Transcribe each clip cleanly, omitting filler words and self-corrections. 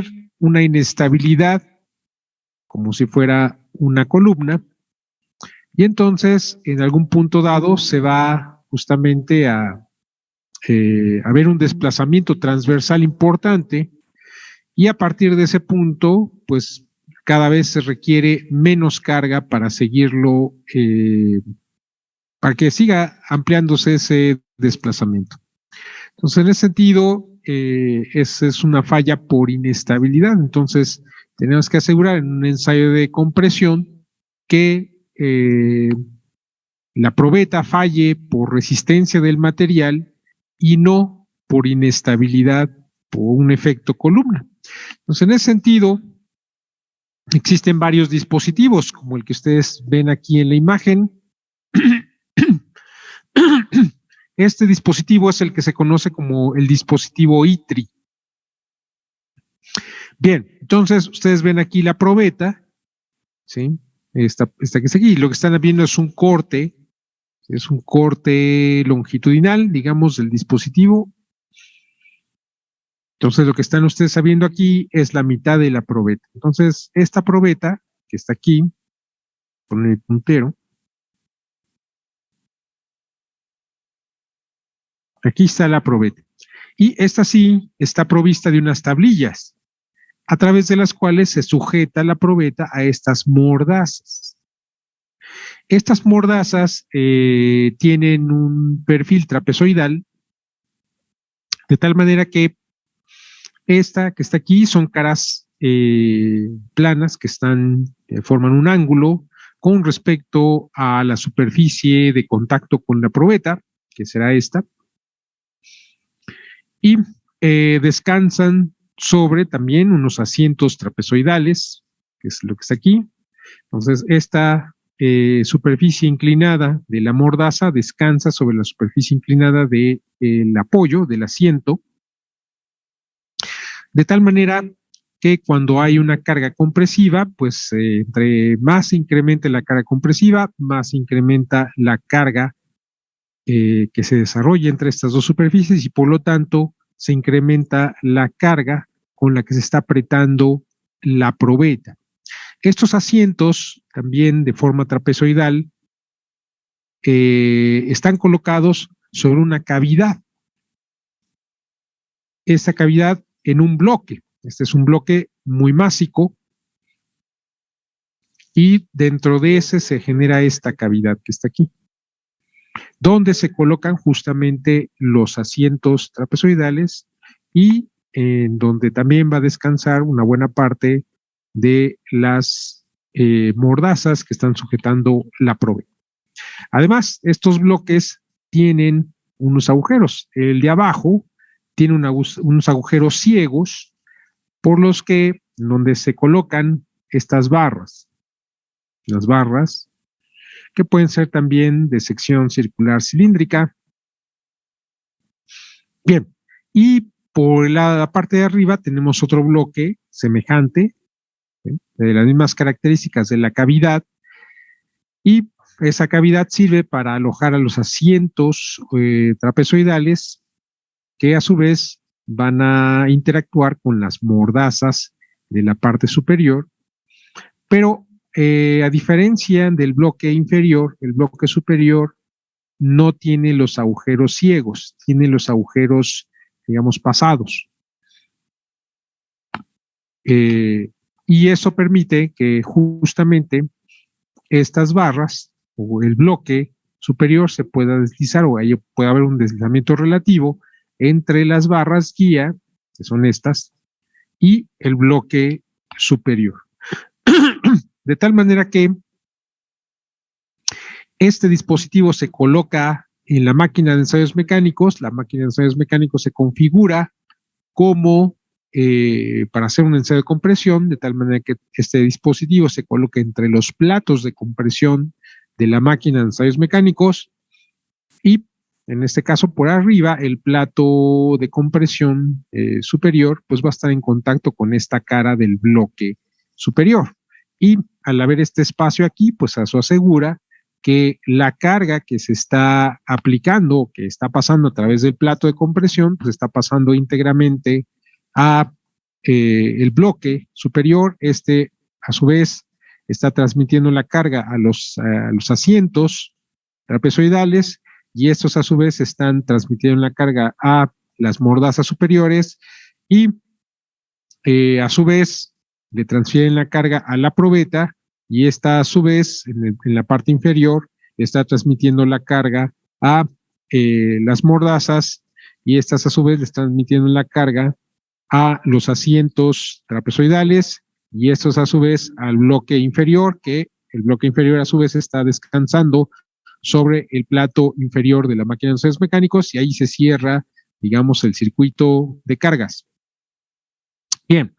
sufrir una inestabilidad como si fuera una columna, y entonces en algún punto dado se va justamente a haber un desplazamiento transversal importante, y a partir de ese punto, pues cada vez se requiere menos carga para seguirlo, para que siga ampliándose ese desplazamiento. Entonces, en ese sentido, esa es una falla por inestabilidad. Entonces, tenemos que asegurar en un ensayo de compresión que la probeta falle por resistencia del material y no por inestabilidad, por un efecto columna. Entonces, en ese sentido, existen varios dispositivos, como el que ustedes ven aquí en la imagen. Este dispositivo es el que se conoce como el dispositivo ITRI. Bien, entonces ustedes ven aquí la probeta, ¿sí? Esta que está aquí. Lo que están viendo es un corte longitudinal, digamos, del dispositivo. Entonces, lo que están ustedes viendo aquí es la mitad de la probeta. Entonces, esta probeta que está aquí, con el puntero, aquí está la probeta. Y esta sí está provista de unas tablillas, a través de las cuales se sujeta la probeta a estas mordazas. Estas mordazas tienen un perfil trapezoidal, de tal manera que esta que está aquí son caras planas que forman un ángulo con respecto a la superficie de contacto con la probeta, que será esta, y descansan sobre también unos asientos trapezoidales, que es lo que está aquí. Entonces, esta superficie inclinada de la mordaza descansa sobre la superficie inclinada del apoyo del asiento, de tal manera que cuando hay una carga compresiva, pues entre más se incremente la carga compresiva, más se incrementa la carga que se desarrolla entre estas dos superficies, y por lo tanto se incrementa la carga con la que se está apretando la probeta. Estos asientos, también de forma trapezoidal, están colocados sobre una cavidad. Esta cavidad en un bloque. Este es un bloque muy másico, y dentro de ese se genera esta cavidad que está aquí, donde se colocan justamente los asientos trapezoidales, y en donde también va a descansar una buena parte de las mordazas que están sujetando la probeta. Además, estos bloques tienen unos agujeros. El de abajo tiene unos agujeros ciegos por los que, donde se colocan estas barras. Las barras, que pueden ser también de sección circular cilíndrica. Bien, y por la parte de arriba tenemos otro bloque semejante, ¿sí?, de las mismas características de la cavidad, y esa cavidad sirve para alojar a los asientos trapezoidales, que a su vez van a interactuar con las mordazas de la parte superior, pero a diferencia del bloque inferior, el bloque superior no tiene los agujeros ciegos, tiene los agujeros, digamos, pasados. Y eso permite que justamente estas barras o el bloque superior se pueda deslizar, o ahí puede haber un deslizamiento relativo entre las barras guía, que son estas, y el bloque superior. De tal manera que este dispositivo se coloca en la máquina de ensayos mecánicos. La máquina de ensayos mecánicos se configura como para hacer un ensayo de compresión, de tal manera que este dispositivo se coloca entre los platos de compresión de la máquina de ensayos mecánicos, y en este caso por arriba el plato de compresión superior pues va a estar en contacto con esta cara del bloque superior, y al haber este espacio aquí pues eso asegura que la carga que se está aplicando, que está pasando a través del plato de compresión, pues está pasando íntegramente a el bloque superior, a su vez está transmitiendo la carga a los asientos trapezoidales y estos a su vez están transmitiendo la carga a las mordazas superiores y a su vez le transfieren la carga a la probeta y esta a su vez en la parte inferior está transmitiendo la carga a las mordazas y estas a su vez le están transmitiendo la carga a los asientos trapezoidales y estos a su vez al bloque inferior, que el bloque inferior a su vez está descansando sobre el plato inferior de la máquina de ensayos mecánicos y ahí se cierra, digamos, el circuito de cargas. Bien,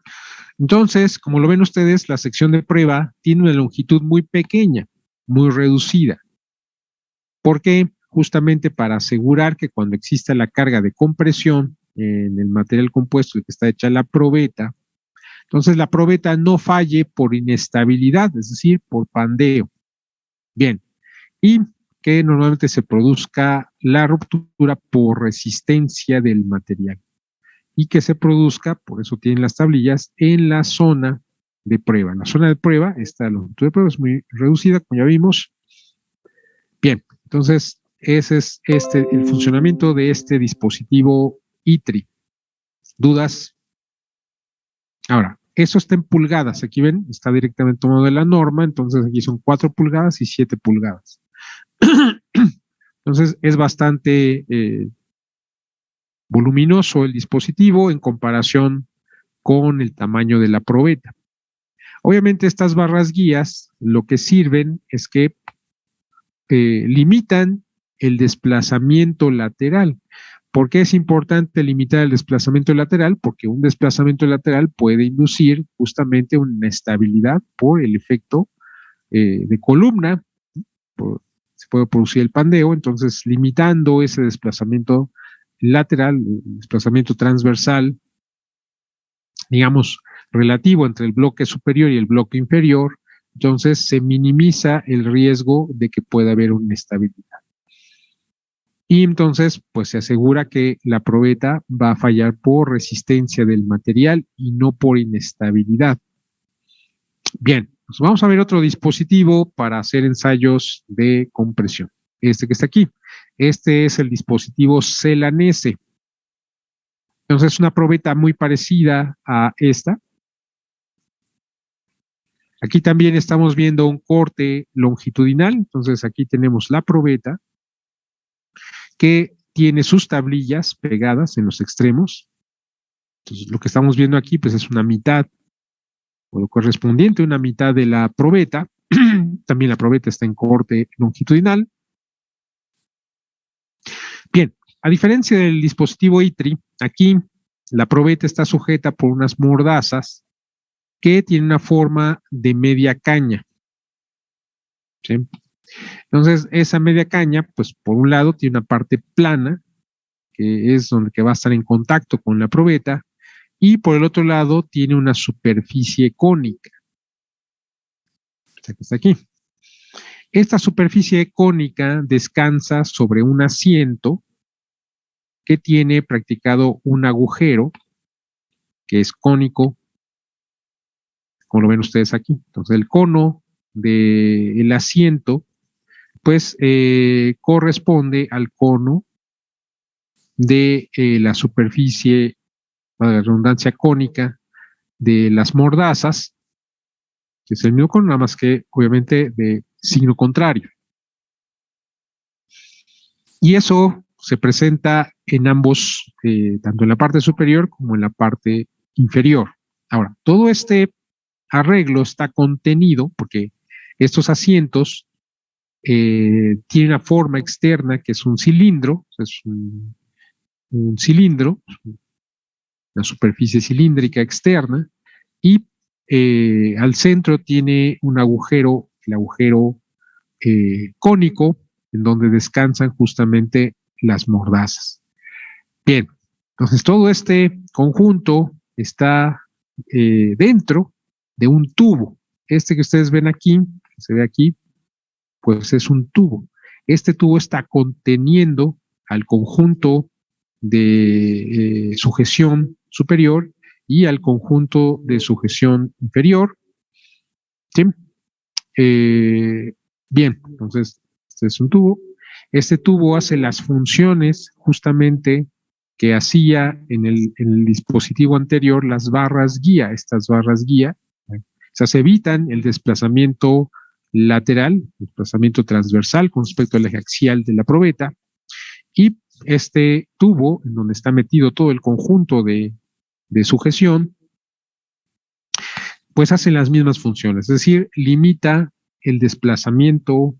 entonces, como lo ven ustedes, la sección de prueba tiene una longitud muy pequeña, muy reducida. ¿Por qué? Justamente para asegurar que cuando exista la carga de compresión en el material compuesto que está hecha la probeta, entonces la probeta no falle por inestabilidad, es decir, por pandeo. Bien, y que normalmente se produzca la ruptura por resistencia del material y que se produzca, por eso tienen las tablillas, en la zona de prueba. En la zona de prueba, esta longitud de prueba es muy reducida, como ya vimos. Bien, entonces ese es el funcionamiento de este dispositivo ITRI. ¿Dudas? Ahora, eso está en pulgadas. Aquí ven, está directamente tomado de la norma, entonces aquí son 4 pulgadas y 7 pulgadas. Entonces es bastante voluminoso el dispositivo en comparación con el tamaño de la probeta. Obviamente estas barras guías lo que sirven es que limitan el desplazamiento lateral. ¿Por qué es importante limitar el desplazamiento lateral? Porque un desplazamiento lateral puede inducir justamente una inestabilidad por el efecto de columna, se puede producir el pandeo, entonces limitando ese desplazamiento lateral, desplazamiento transversal, digamos, relativo entre el bloque superior y el bloque inferior, entonces se minimiza el riesgo de que pueda haber una inestabilidad. Y entonces, pues se asegura que la probeta va a fallar por resistencia del material y no por inestabilidad. Bien, pues vamos a ver otro dispositivo para hacer ensayos de compresión. Este que está aquí. Este es el dispositivo Celanese. Entonces, es una probeta muy parecida a esta. Aquí también estamos viendo un corte longitudinal. Entonces, aquí tenemos la probeta que tiene sus tablillas pegadas en los extremos. Entonces, lo que estamos viendo aquí, pues es una mitad, o lo correspondiente, una mitad de la probeta. También la probeta está en corte longitudinal. Bien, a diferencia del dispositivo ITRI, aquí la probeta está sujeta por unas mordazas que tienen una forma de media caña. ¿Sí? Entonces, esa media caña, pues por un lado tiene una parte plana, que es donde que va a estar en contacto con la probeta, y por el otro lado tiene una superficie cónica. O sea, que está aquí. Esta superficie cónica descansa sobre un asiento que tiene practicado un agujero que es cónico, como lo ven ustedes aquí. Entonces, el cono del asiento, pues, corresponde al cono de la superficie, la redundancia cónica de las mordazas, que es el mismo cono, nada más que, obviamente, de signo contrario. Y eso se presenta en ambos, tanto en la parte superior como en la parte inferior. Ahora, todo este arreglo está contenido porque estos asientos tienen una forma externa que es un cilindro, es un cilindro, una superficie cilíndrica externa, y al centro tiene un agujero, el agujero cónico, en donde descansan justamente las mordazas. Bien, entonces todo este conjunto está dentro de un tubo. Este que ustedes ven aquí, que se ve aquí, pues es un tubo. Este tubo está conteniendo al conjunto de sujeción superior y al conjunto de sujeción inferior. ¿Sí? Bien, entonces este es un tubo. Este tubo hace las funciones justamente que hacía en el dispositivo anterior las barras guía. Estas barras guía, o sea, se evitan el desplazamiento lateral, desplazamiento transversal con respecto al eje axial de la probeta, y este tubo, en donde está metido todo el conjunto de sujeción, pues hace las mismas funciones, es decir, limita el desplazamiento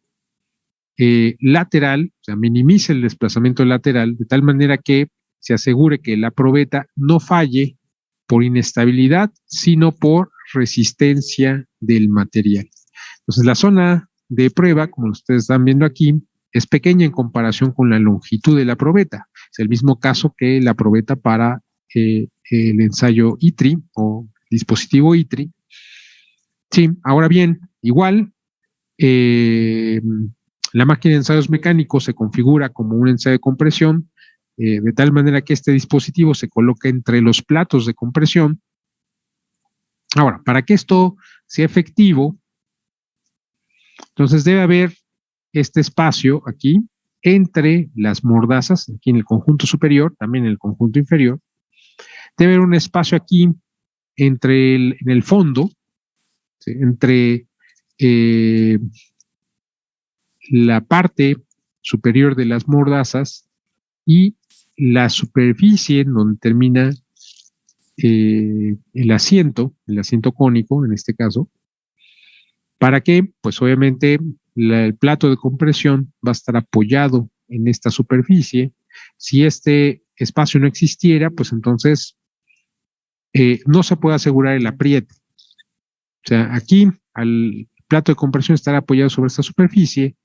lateral, o sea, minimiza el desplazamiento lateral de tal manera que se asegure que la probeta no falle por inestabilidad, sino por resistencia del material. Entonces, la zona de prueba, como ustedes están viendo aquí, es pequeña en comparación con la longitud de la probeta. Es el mismo caso que la probeta para el ensayo ITRI o dispositivo ITRI. Sí, ahora bien, igual, la máquina de ensayos mecánicos se configura como un ensayo de compresión, de tal manera que este dispositivo se coloca entre los platos de compresión. Ahora, para que esto sea efectivo, entonces debe haber este espacio aquí entre las mordazas, aquí en el conjunto superior, también en el conjunto inferior. Debe haber un espacio aquí en el fondo, ¿sí? Entre la parte superior de las mordazas y la superficie en donde termina el asiento cónico en este caso. ¿Para qué? Pues obviamente el plato de compresión va a estar apoyado en esta superficie. Si este espacio no existiera, pues entonces no se puede asegurar el apriete. O sea, aquí al plato de compresión estará apoyado sobre esta superficie.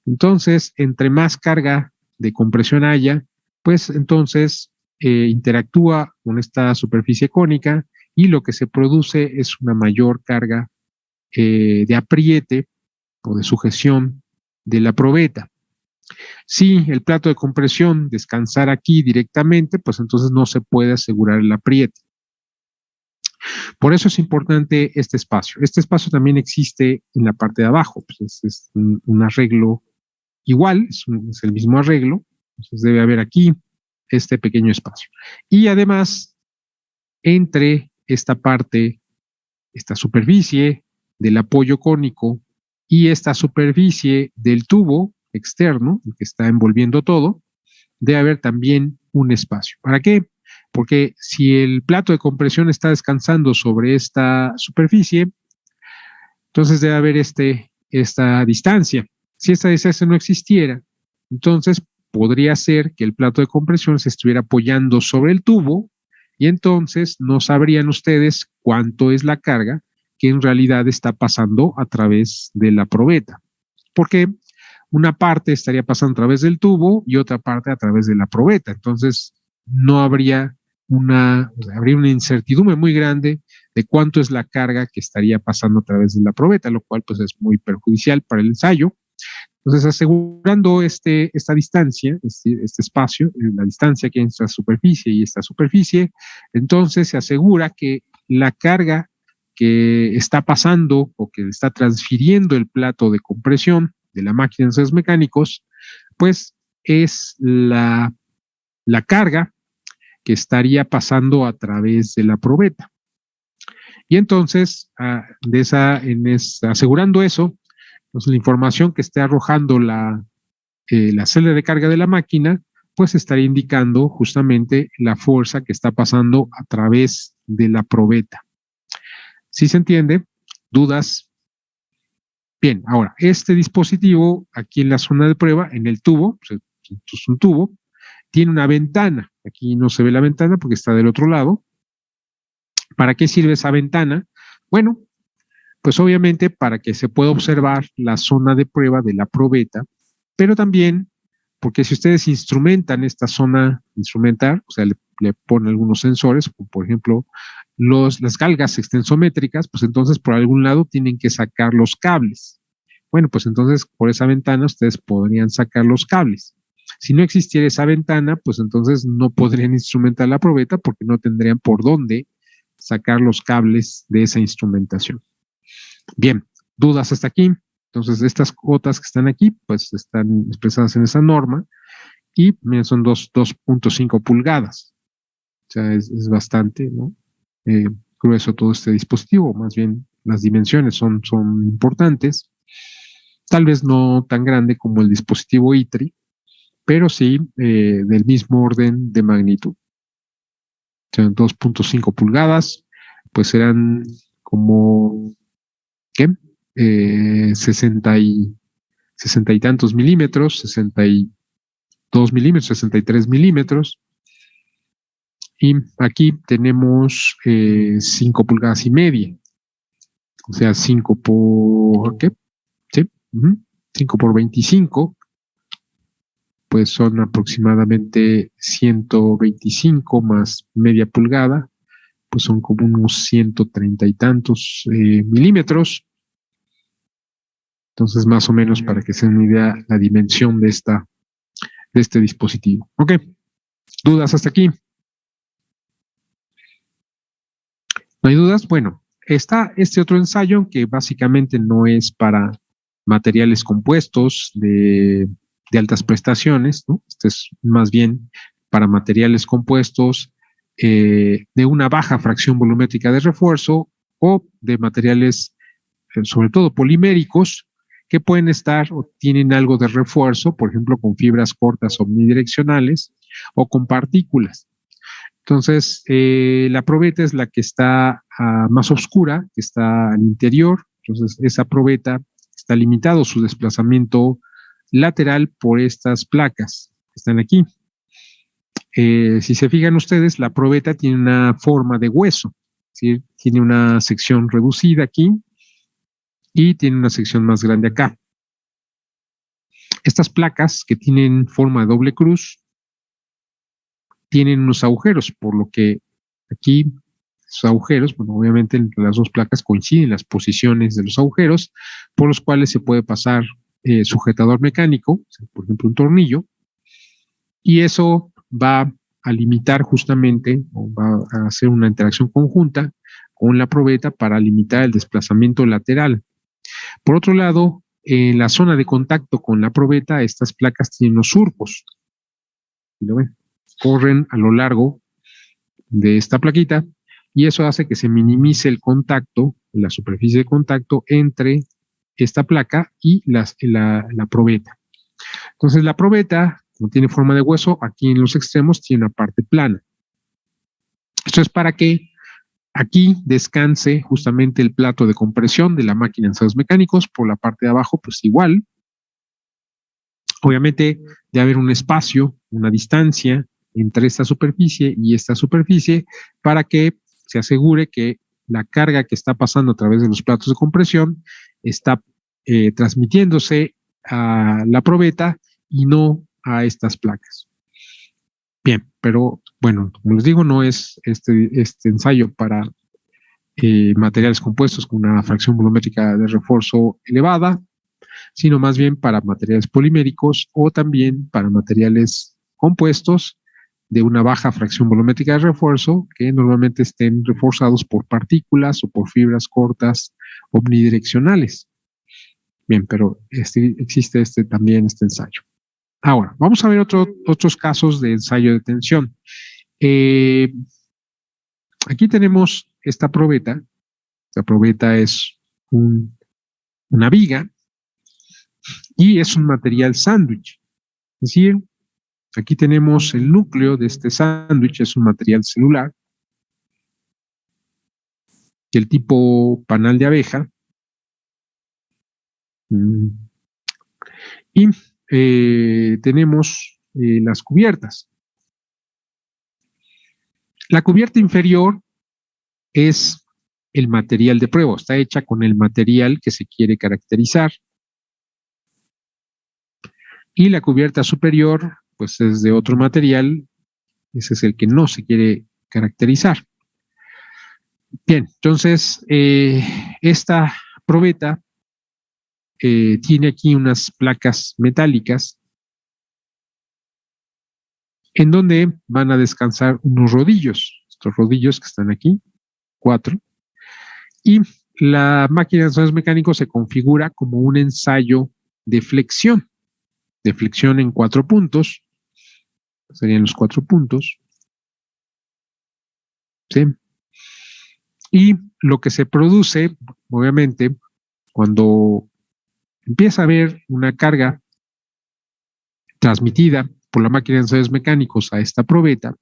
Entonces, entre más carga de compresión haya, pues entonces interactúa con esta superficie cónica y lo que se produce es una mayor carga de apriete o de sujeción de la probeta. Si el plato de compresión descansara aquí directamente, pues entonces no se puede asegurar el apriete. Por eso es importante este espacio. Este espacio también existe en la parte de abajo, pues es un arreglo igual, es el mismo arreglo, entonces debe haber aquí este pequeño espacio. Y además, entre esta parte, esta superficie del apoyo cónico y esta superficie del tubo externo, el que está envolviendo todo, debe haber también un espacio. ¿Para qué? Porque si el plato de compresión está descansando sobre esta superficie, entonces debe haber esta distancia. Si esta distancia no existiera, entonces podría ser que el plato de compresión se estuviera apoyando sobre el tubo y entonces no sabrían ustedes cuánto es la carga que en realidad está pasando a través de la probeta. Porque una parte estaría pasando a través del tubo y otra parte a través de la probeta. Entonces no habría habría una incertidumbre muy grande de cuánto es la carga que estaría pasando a través de la probeta, lo cual pues es muy perjudicial para el ensayo. Entonces, asegurando esta distancia, este espacio, la distancia que hay entre esta superficie y esta superficie, entonces se asegura que la carga que está pasando o que está transfiriendo el plato de compresión de la máquina de ensayos mecánicos, pues es la carga que estaría pasando a través de la probeta. Y entonces, asegurando eso, pues la información que esté arrojando la celda de carga de la máquina, pues estaría indicando justamente la fuerza que está pasando a través de la probeta. ¿Sí se entiende? ¿Dudas? Bien, ahora, este dispositivo aquí en la zona de prueba, en el tubo, pues es un tubo, tiene una ventana. Aquí no se ve la ventana porque está del otro lado. ¿Para qué sirve esa ventana? Bueno, pues obviamente para que se pueda observar la zona de prueba de la probeta, pero también porque si ustedes instrumentan esta zona instrumental, o sea, le ponen algunos sensores, como por ejemplo las galgas extensométricas, pues entonces por algún lado tienen que sacar los cables. Bueno, pues entonces por esa ventana ustedes podrían sacar los cables. Si no existiera esa ventana, pues entonces no podrían instrumentar la probeta porque no tendrían por dónde sacar los cables de esa instrumentación. Bien, ¿dudas hasta aquí? Entonces, estas cuotas que están aquí, pues están expresadas en esa norma y miren, son 2.5 pulgadas. O sea, es bastante, ¿no? Grueso todo este dispositivo, más bien las dimensiones son importantes. Tal vez no tan grande como el dispositivo ITRI, pero sí del mismo orden de magnitud. O sea, 2.5 pulgadas, pues serán como, ¿qué? 60 y tantos milímetros, 62 milímetros, 63 milímetros. Y aquí tenemos 5 pulgadas y media. O sea, 5 por, ¿qué? Sí, 5 por 25, pues son aproximadamente 125 más media pulgada, pues son como unos 130 y tantos milímetros. Entonces, más o menos para que se den una idea la dimensión de este dispositivo. Ok, ¿dudas hasta aquí? ¿No hay dudas? Bueno, está este otro ensayo que básicamente no es para materiales compuestos de altas prestaciones, ¿no? Este es más bien para materiales compuestos de una baja fracción volumétrica de refuerzo o de materiales, sobre todo poliméricos, que pueden estar o tienen algo de refuerzo, por ejemplo, con fibras cortas omnidireccionales o con partículas. Entonces, la probeta es la que está más oscura, que está al interior. Entonces, esa probeta está limitado su desplazamiento lateral por estas placas que están aquí. Si se fijan ustedes, la probeta tiene una forma de hueso, ¿sí? Tiene una sección reducida aquí y tiene una sección más grande acá. Estas placas que tienen forma de doble cruz tienen unos agujeros, por lo que aquí esos agujeros, bueno, obviamente entre las dos placas coinciden las posiciones de los agujeros, por los cuales se puede pasar sujetador mecánico, por ejemplo un tornillo, y eso va a limitar justamente, o va a hacer una interacción conjunta con la probeta para limitar el desplazamiento lateral. Por otro lado, en la zona de contacto con la probeta, estas placas tienen unos surcos, ¿lo ven? Corren a lo largo de esta plaquita y eso hace que se minimice el contacto, la superficie de contacto entre esta placa y la probeta. Entonces la probeta, como tiene forma de hueso, aquí en los extremos tiene una parte plana. Esto es para que aquí descanse justamente el plato de compresión de la máquina de ensayos mecánicos. Por la parte de abajo, pues igual. Obviamente debe haber un espacio, una distancia entre esta superficie y esta superficie para que se asegure que la carga que está pasando a través de los platos de compresión está transmitiéndose a la probeta y no a estas placas. Bien, pero bueno, como les digo, no es este ensayo para materiales compuestos con una fracción volumétrica de refuerzo elevada, sino más bien para materiales poliméricos o también para materiales compuestos de una baja fracción volumétrica de refuerzo que normalmente estén reforzados por partículas o por fibras cortas omnidireccionales. Bien, pero existe también este ensayo. Ahora, vamos a ver otros casos de ensayo de tensión. Aquí tenemos esta probeta. Esta probeta es una viga y es un material sándwich. Es decir, aquí tenemos el núcleo de este sándwich, es un material celular, del tipo panal de abeja. Y tenemos las cubiertas. La cubierta inferior es el material de prueba, está hecha con el material que se quiere caracterizar. Y la cubierta superior, pues es de otro material, ese es el que no se quiere caracterizar. Bien, entonces esta probeta tiene aquí unas placas metálicas en donde van a descansar unos rodillos, estos rodillos que están aquí, 4. Y la máquina de ensayos mecánicos se configura como un ensayo de flexión en 4 puntos. Serían los 4 puntos. ¿Sí? Y lo que se produce, obviamente, cuando empieza a haber una carga transmitida por la máquina de ensayos mecánicos a esta probeta,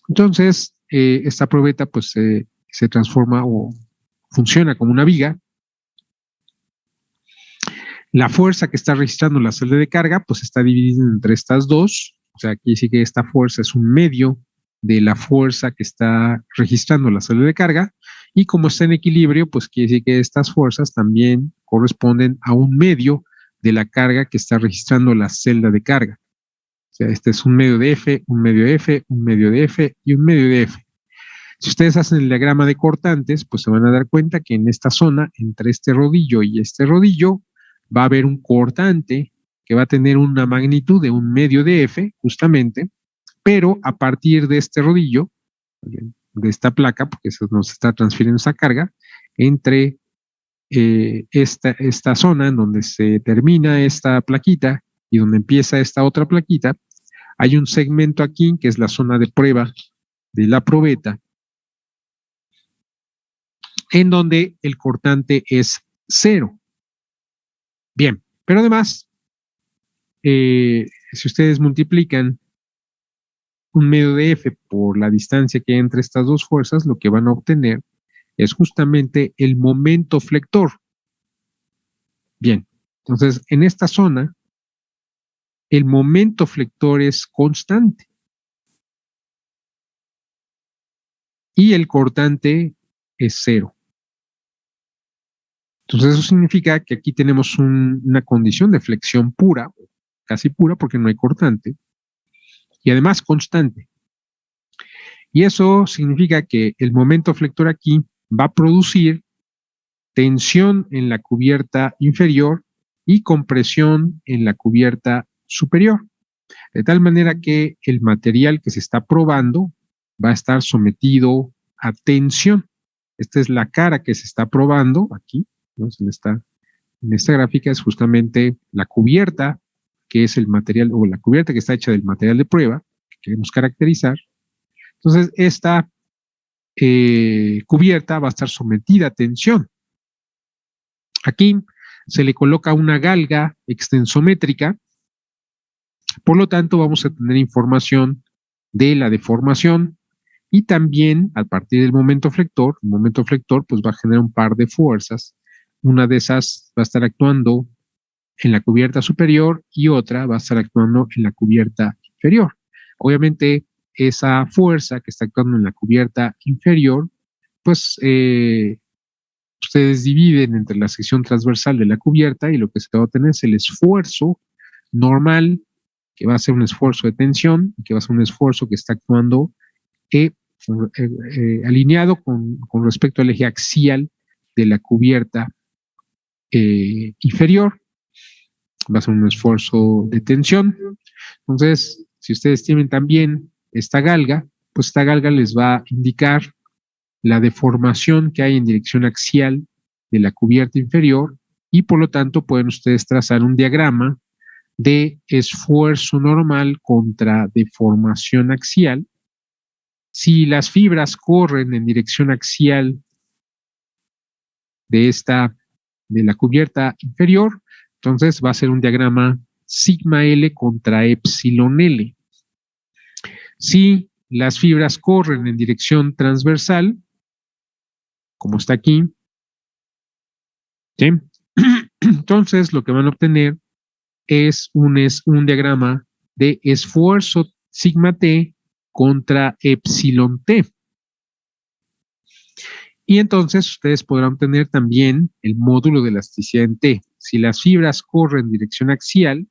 entonces esta probeta pues se transforma o funciona como una viga. La fuerza que está registrando la celda de carga pues está dividida entre estas dos, o sea, aquí sí que esta fuerza es un medio de la fuerza que está registrando la celda de carga, y como está en equilibrio, pues quiere decir que estas fuerzas también corresponden a un medio de la carga que está registrando la celda de carga. O sea, este es un medio de F, un medio de F, un medio de F y un medio de F. Si ustedes hacen el diagrama de cortantes, pues se van a dar cuenta que en esta zona, entre este rodillo y este rodillo, va a haber un cortante que va a tener una magnitud de un medio de F, justamente, pero a partir de este rodillo, de esta placa, porque eso nos está transfiriendo esa carga, entre esta zona en donde se termina esta plaquita y donde empieza esta otra plaquita, hay un segmento aquí que es la zona de prueba de la probeta, en donde el cortante es 0. Bien, pero además, si ustedes multiplican un medio de F por la distancia que hay entre estas dos fuerzas, lo que van a obtener es justamente el momento flector. Bien, entonces en esta zona, el momento flector es constante y el cortante es 0. Entonces eso significa que aquí tenemos una condición de flexión pura, casi pura porque no hay cortante, y además constante. Y eso significa que el momento flector aquí va a producir tensión en la cubierta inferior y compresión en la cubierta superior, de tal manera que el material que se está probando va a estar sometido a tensión. Esta es la cara que se está probando aquí, ¿no? En esta gráfica es justamente la cubierta, que es el material, o la cubierta que está hecha del material de prueba que queremos caracterizar. Entonces, esta cubierta va a estar sometida a tensión. Aquí se le coloca una galga extensométrica, por lo tanto vamos a tener información de la deformación y también a partir del momento flector, el momento flector pues va a generar un par de fuerzas. Una de esas va a estar actuando en la cubierta superior y otra va a estar actuando en la cubierta inferior. Obviamente esa fuerza que está actuando en la cubierta inferior, pues ustedes dividen entre la sección transversal de la cubierta y lo que se va a obtener es el esfuerzo normal, que va a ser un esfuerzo de tensión, y que va a ser un esfuerzo que está actuando alineado con respecto al eje axial de la cubierta inferior. Va a ser un esfuerzo de tensión. Entonces, si ustedes tienen también esta galga, pues esta galga les va a indicar la deformación que hay en dirección axial de la cubierta inferior y por lo tanto pueden ustedes trazar un diagrama de esfuerzo normal contra deformación axial. Si las fibras corren en dirección axial de la cubierta inferior, entonces va a ser un diagrama sigma L contra epsilon L. Si las fibras corren en dirección transversal, como está aquí, ¿sí? Entonces lo que van a obtener es un diagrama de esfuerzo sigma T contra epsilon T. Y entonces ustedes podrán obtener también el módulo de elasticidad en T. Si las fibras corren en dirección axial,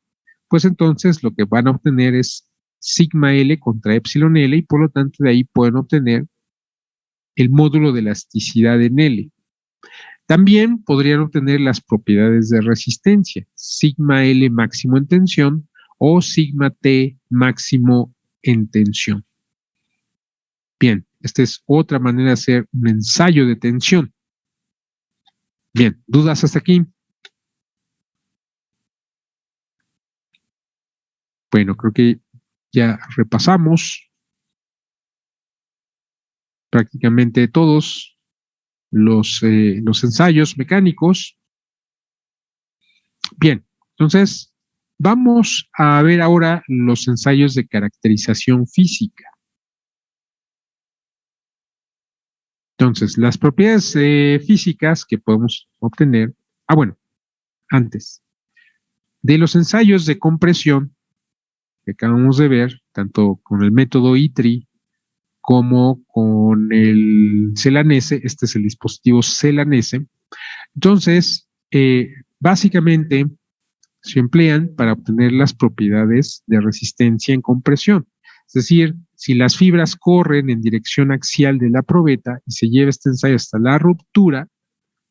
pues entonces lo que van a obtener es sigma L contra epsilon L y por lo tanto de ahí pueden obtener el módulo de elasticidad en L. También podrían obtener las propiedades de resistencia, sigma L máximo en tensión o sigma T máximo en tensión. Bien, Esta es otra manera de hacer un ensayo de tensión. Bien, ¿dudas hasta aquí? Bueno, creo que ya repasamos prácticamente todos los ensayos mecánicos. Bien, entonces vamos a ver ahora los ensayos de caracterización física. Entonces, las propiedades físicas que podemos obtener, antes, de los ensayos de compresión que acabamos de ver, tanto con el método ITRI como con el Celanese, este es el dispositivo Celanese. Entonces, básicamente se emplean para obtener las propiedades de resistencia en compresión. Es decir, si las fibras corren en dirección axial de la probeta y se lleva este ensayo hasta la ruptura,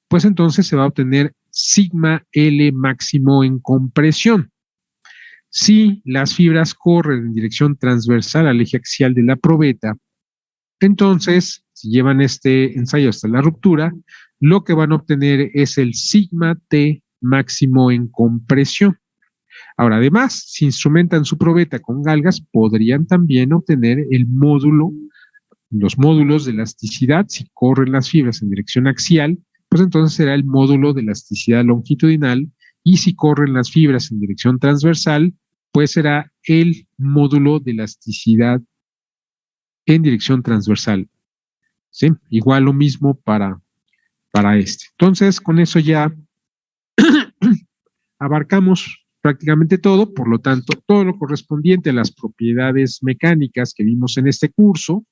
pues entonces se va a obtener sigma L máximo en compresión. Si las fibras corren en dirección transversal al eje axial de la probeta, entonces, si llevan este ensayo hasta la ruptura, lo que van a obtener es el sigma T máximo en compresión. Ahora, además, si instrumentan su probeta con galgas, podrían también obtener el módulo, los módulos de elasticidad. Si corren las fibras en dirección axial, pues entonces será el módulo de elasticidad longitudinal, y si corren las fibras en dirección transversal, pues será el módulo de elasticidad en dirección transversal. ¿Sí? Igual lo mismo para este. Entonces, con eso ya abarcamos prácticamente todo, por lo tanto, todo lo correspondiente a las propiedades mecánicas que vimos en este curso.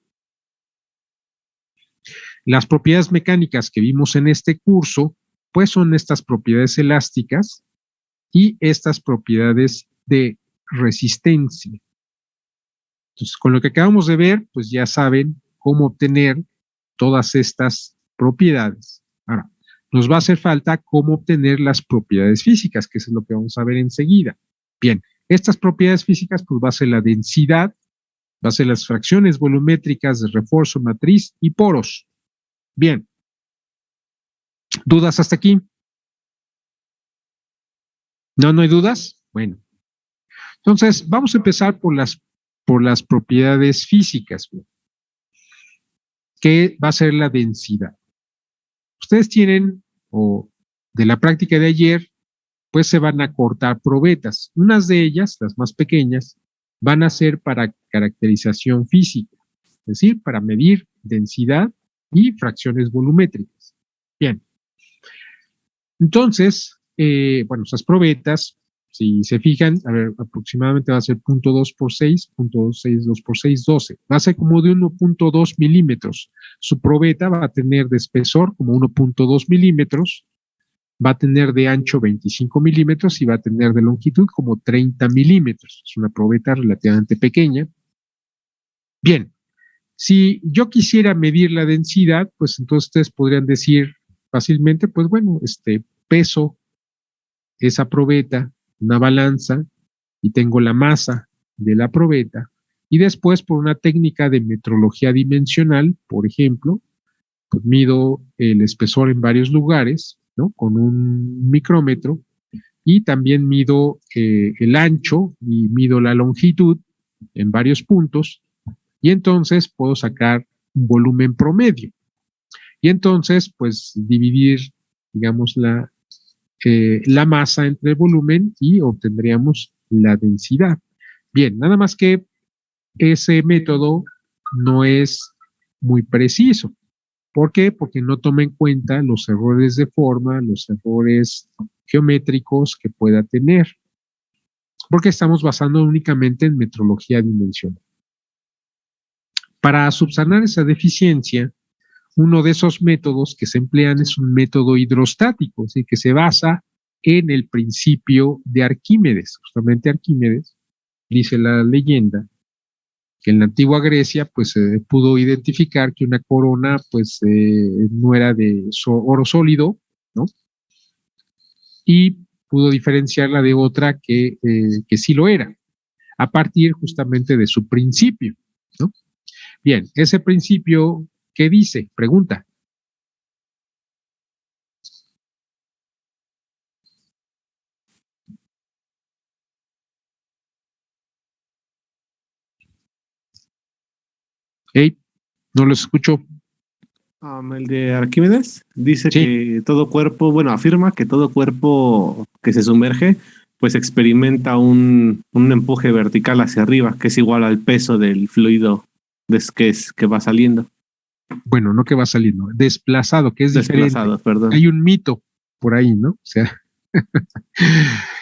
Las propiedades mecánicas que vimos en este curso, pues son estas propiedades elásticas y estas propiedades de resistencia. Entonces, con lo que acabamos de ver, pues ya saben cómo obtener todas estas propiedades. Ahora, nos va a hacer falta cómo obtener las propiedades físicas, que eso es lo que vamos a ver enseguida. Bien, estas propiedades físicas, pues va a ser la densidad, va a ser las fracciones volumétricas de refuerzo matriz y poros. Bien, ¿dudas hasta aquí? ¿No hay dudas? Bueno, entonces vamos a empezar por las propiedades físicas, que va a ser la densidad. Ustedes tienen, o de la práctica de ayer, pues se van a cortar probetas. Unas de ellas, las más pequeñas, van a ser para caracterización física, es decir, para medir densidad y fracciones volumétricas. Bien. Entonces, esas probetas, si se fijan, a ver, aproximadamente va a ser 0.2 por 6, 0.26, 2 por 6, 12. Va a ser como de 1.2 milímetros. Su probeta va a tener de espesor como 1.2 milímetros, va a tener de ancho 25 milímetros y va a tener de longitud como 30 milímetros. Es una probeta relativamente pequeña. Bien, si yo quisiera medir la densidad, pues entonces ustedes podrían decir fácilmente, pues bueno, peso esa probeta, una balanza, y tengo la masa de la probeta, y después por una técnica de metrología dimensional, por ejemplo, pues mido el espesor en varios lugares, ¿no? Con un micrómetro, y también mido el ancho y mido la longitud en varios puntos, y entonces puedo sacar un volumen promedio. Y entonces, pues dividir, digamos, la masa entre el volumen y obtendríamos la densidad. Bien, nada más que ese método no es muy preciso. ¿Por qué? Porque no toma en cuenta los errores de forma, los errores geométricos que pueda tener, porque estamos basando únicamente en metrología dimensional. Para subsanar esa deficiencia, uno de esos métodos que se emplean es un método hidrostático, ¿sí? Que se basa en el principio de Arquímedes. Justamente Arquímedes, dice la leyenda, que en la antigua Grecia pues pudo identificar que una corona pues no era de oro sólido, ¿no? Y pudo diferenciarla de otra que sí lo era, a partir justamente de su principio, ¿no? Bien, ese principio, ¿qué dice? Pregunta. Hey, no los escucho. El de Arquímedes dice Sí. que todo cuerpo, bueno, afirma que todo cuerpo que se sumerge, pues experimenta un empuje vertical hacia arriba, que es igual al peso del fluido que va saliendo. Bueno, no que va saliendo, desplazado, que es Desplazado, diferente. perdón. Hay un mito por ahí, ¿no? O sea,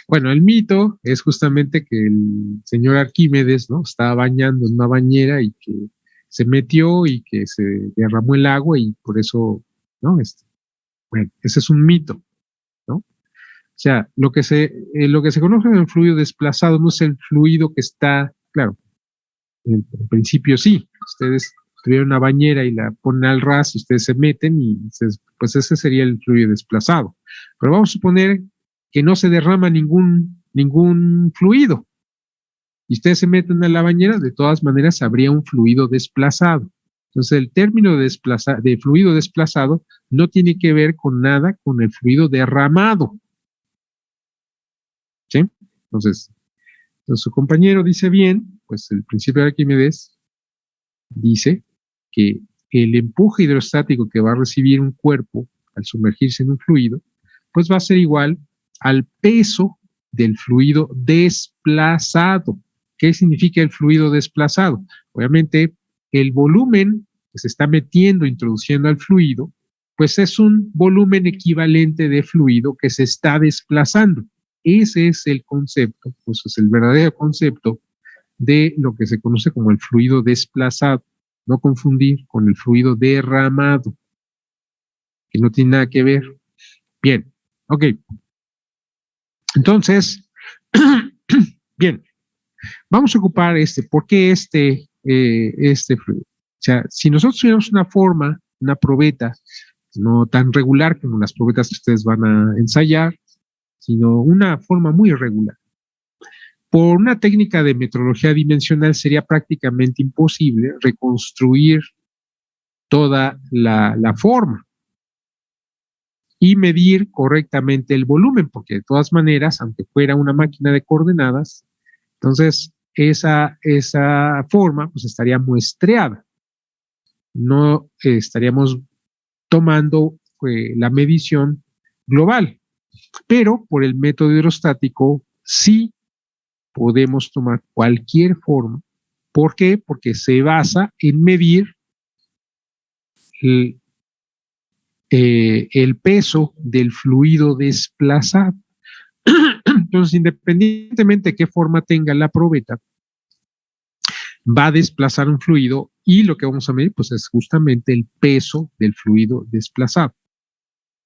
bueno, el mito es justamente que el señor Arquímedes, ¿no? Estaba bañando en una bañera y que se metió y que se derramó el agua y por eso, ¿no? Bueno, ese es un mito, ¿no? O sea, lo que se conoce como el fluido desplazado no es el fluido que está, claro, en principio sí, ustedes tuvieron una bañera y la ponen al ras, ustedes se meten y pues ese sería el fluido desplazado. Pero vamos a suponer que no se derrama ningún fluido y ustedes se meten a la bañera, de todas maneras habría un fluido desplazado. Entonces el término de fluido desplazado no tiene que ver con nada con el fluido derramado. ¿Sí? Entonces su compañero dice bien, pues el principio de Arquímedes dice que el empuje hidrostático que va a recibir un cuerpo al sumergirse en un fluido, pues va a ser igual al peso del fluido desplazado. ¿Qué significa el fluido desplazado? Obviamente, el volumen que se está metiendo, introduciendo al fluido, pues es un volumen equivalente de fluido que se está desplazando. Ese es el concepto, pues es el verdadero concepto de lo que se conoce como el fluido desplazado. No confundir con el fluido derramado, que no tiene nada que ver. Bien, ok. Entonces, bien, vamos a ocupar ¿por qué este fluido? O sea, si nosotros tuviéramos una forma, una probeta, no tan regular como las probetas que ustedes van a ensayar, sino una forma muy irregular. Por una técnica de metrología dimensional sería prácticamente imposible reconstruir toda la forma y medir correctamente el volumen, porque de todas maneras, aunque fuera una máquina de coordenadas, entonces esa forma pues estaría muestreada. No estaríamos tomando la medición global, pero por el método hidrostático sí podemos tomar cualquier forma. ¿Por qué? Porque se basa en medir el peso del fluido desplazado. Entonces, independientemente de qué forma tenga la probeta, va a desplazar un fluido y lo que vamos a medir pues, es justamente el peso del fluido desplazado.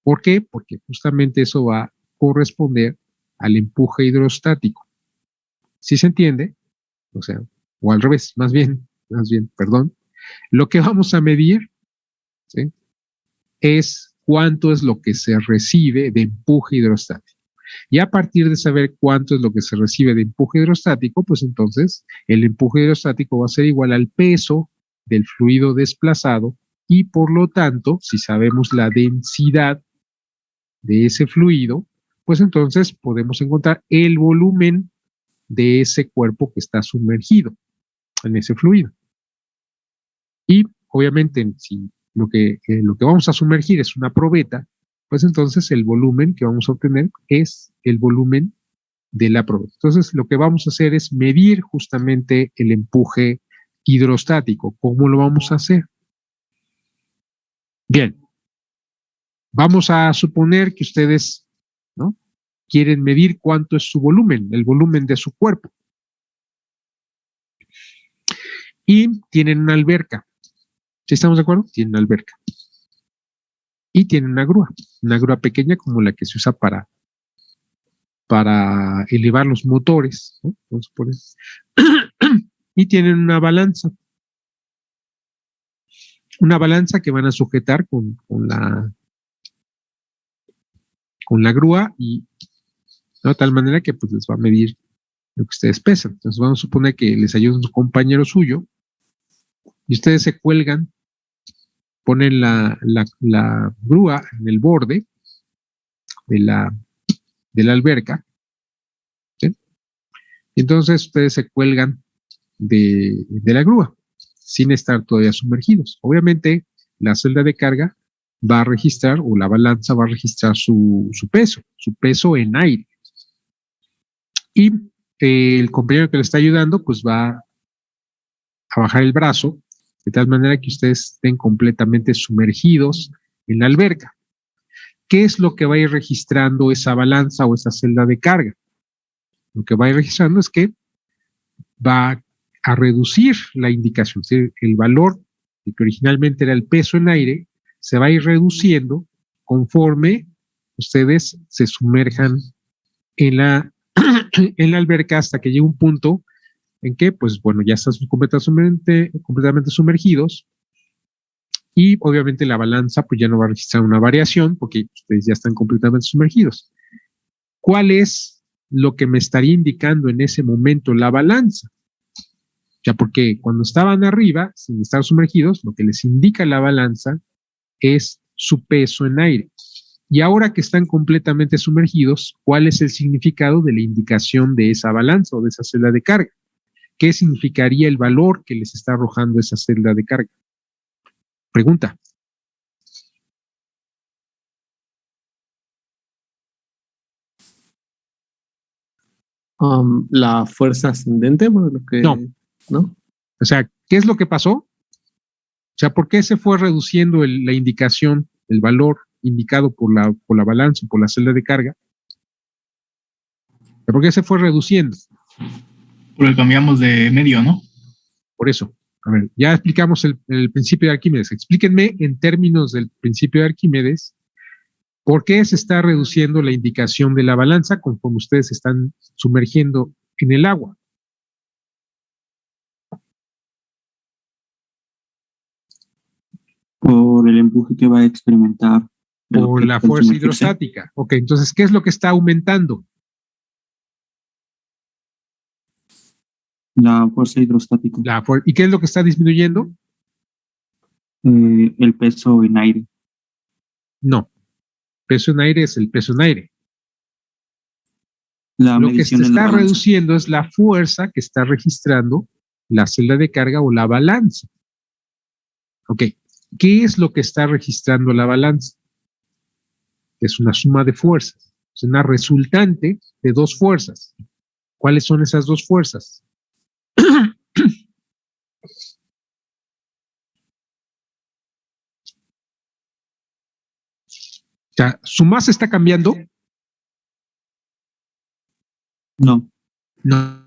¿Por qué? Porque justamente eso va a corresponder al empuje hidrostático. ¿Sí se entiende? O sea, o al revés, más bien, perdón. Lo que vamos a medir, ¿sí?, es cuánto es lo que se recibe de empuje hidrostático. Y a partir de saber cuánto es lo que se recibe de empuje hidrostático, pues entonces el empuje hidrostático va a ser igual al peso del fluido desplazado y por lo tanto, si sabemos la densidad de ese fluido, pues entonces podemos encontrar el volumen de ese cuerpo que está sumergido en ese fluido. Y obviamente, si lo que vamos a sumergir es una probeta, pues entonces el volumen que vamos a obtener es el volumen de la probeta. Entonces, lo que vamos a hacer es medir justamente el empuje hidrostático. ¿Cómo lo vamos a hacer? Bien, vamos a suponer que ustedes, ¿no?, quieren medir cuánto es su volumen, el volumen de su cuerpo. Y tienen una alberca. ¿Sí estamos de acuerdo? Tienen una alberca. Y tienen una grúa pequeña como la que se usa para elevar los motores, ¿no? Entonces, y tienen una balanza que van a sujetar con la grúa y de tal manera que pues les va a medir lo que ustedes pesan. Entonces vamos a suponer que les ayuda un compañero suyo y ustedes se cuelgan, ponen la grúa en el borde de la alberca, ¿sí? Entonces ustedes se cuelgan de la grúa sin estar todavía sumergidos. Obviamente, la celda de carga va a registrar, o la balanza va a registrar su peso en aire. Y el compañero que le está ayudando, pues va a bajar el brazo, de tal manera que ustedes estén completamente sumergidos en la alberca. ¿Qué es lo que va a ir registrando esa balanza o esa celda de carga? Lo que va a ir registrando es que va a reducir la indicación, es decir, el valor que originalmente era el peso en aire, se va a ir reduciendo conforme ustedes se sumerjan en la, en la alberca hasta que llegue un punto en que, pues bueno, ya están completamente sumergidos y obviamente la balanza pues ya no va a registrar una variación porque ustedes ya están completamente sumergidos. ¿Cuál es lo que me estaría indicando en ese momento la balanza? Ya porque cuando estaban arriba, sin estar sumergidos, lo que les indica la balanza es su peso en aire. Y ahora que están completamente sumergidos, ¿cuál es el significado de la indicación de esa balanza o de esa celda de carga? ¿Qué significaría el valor que les está arrojando esa celda de carga? Pregunta. La fuerza ascendente, bueno, lo que, No. ¿no? O sea, ¿qué es lo que pasó? O sea, ¿por qué se fue reduciendo la indicación, el valor indicado por la balanza, por la celda de carga? ¿Por qué se fue reduciendo? Porque cambiamos de medio, ¿no? Por eso, a ver, ya explicamos el principio de Arquímedes. Explíquenme en términos del principio de Arquímedes, ¿por qué se está reduciendo la indicación de la balanza conforme ustedes se están sumergiendo en el agua? Por el empuje que va a experimentar. Por la fuerza hidrostática. Ok, entonces, ¿qué es lo que está aumentando? La fuerza hidrostática. ¿Y qué es lo que está disminuyendo? El peso en aire. No, peso en aire es el peso en aire. Lo que se está reduciendo es la fuerza que está registrando la celda de carga o la balanza. Ok, ¿qué es lo que está registrando la balanza? Es una suma de fuerzas, es una resultante de dos fuerzas. ¿Cuáles son esas dos fuerzas? O sea, ¿su masa está cambiando? No. No.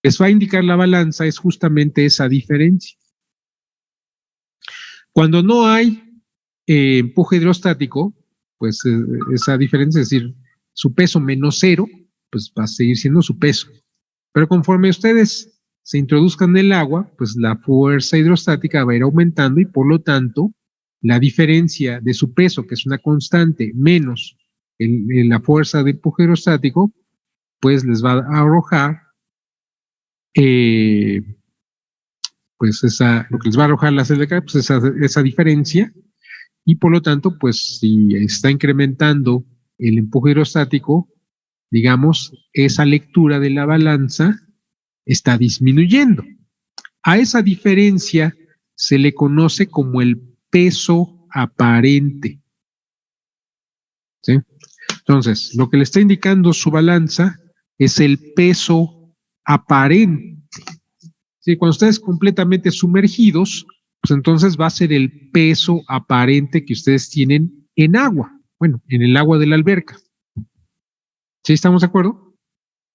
les va a indicar la balanza es justamente esa diferencia. Cuando no hay empuje hidrostático, pues esa diferencia, es decir, su peso menos 0, pues va a seguir siendo su peso. Pero conforme ustedes se introduzcan en el agua, pues la fuerza hidrostática va a ir aumentando y por lo tanto la diferencia de su peso, que es una constante, menos la fuerza de empuje hidrostático, pues les va a arrojar pues lo que les va a arrojar la celda de Krebs, pues esa diferencia, y por lo tanto, pues si está incrementando el empuje hidrostático, digamos, esa lectura de la balanza está disminuyendo. A esa diferencia se le conoce como el peso aparente. ¿Sí? Entonces, lo que le está indicando su balanza es el peso aparente. ¿Sí? Cuando ustedes completamente sumergidos, pues entonces va a ser el peso aparente que ustedes tienen en agua. Bueno, en el agua de la alberca. ¿Sí estamos de acuerdo?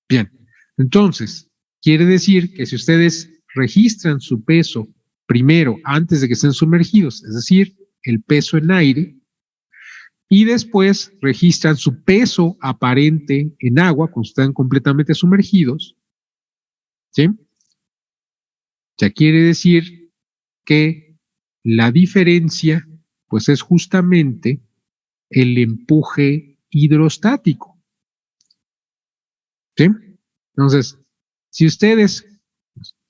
Bien. Entonces, quiere decir que si ustedes registran su peso primero antes de que estén sumergidos, es decir, el peso en aire, y después registran su peso aparente en agua cuando están completamente sumergidos, ¿sí? Ya quiere decir que la diferencia, pues es justamente el empuje hidrostático, ¿sí? Entonces, si ustedes,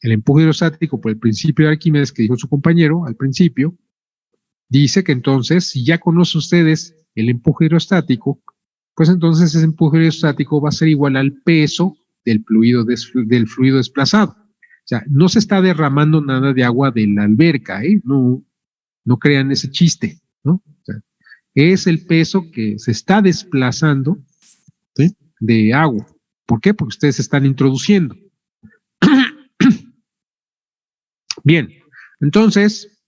el empuje hidrostático por el principio de Arquímedes que dijo su compañero al principio, dice que entonces, si ya conocen ustedes el empuje hidrostático, pues entonces ese empuje hidrostático va a ser igual al peso del fluido desplazado. O sea, no se está derramando nada de agua de la alberca, ¿eh? No crean ese chiste, ¿no? O sea, es el peso que se está desplazando, ¿sí?, de agua. ¿Por qué? Porque ustedes se están introduciendo. Bien, entonces,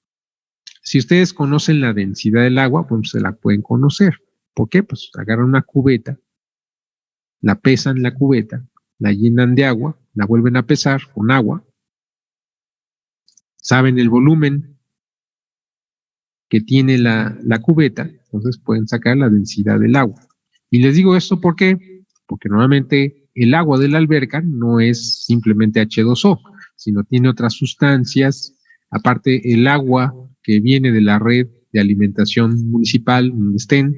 si ustedes conocen la densidad del agua, pues se la pueden conocer. ¿Por qué? Pues agarran una cubeta, la pesan la cubeta, la llenan de agua, la vuelven a pesar con agua, saben el volumen que tiene la cubeta, entonces pueden sacar la densidad del agua. Y les digo esto ¿por qué? Porque normalmente el agua de la alberca no es simplemente H2O, sino tiene otras sustancias. Aparte, el agua que viene de la red de alimentación municipal donde estén,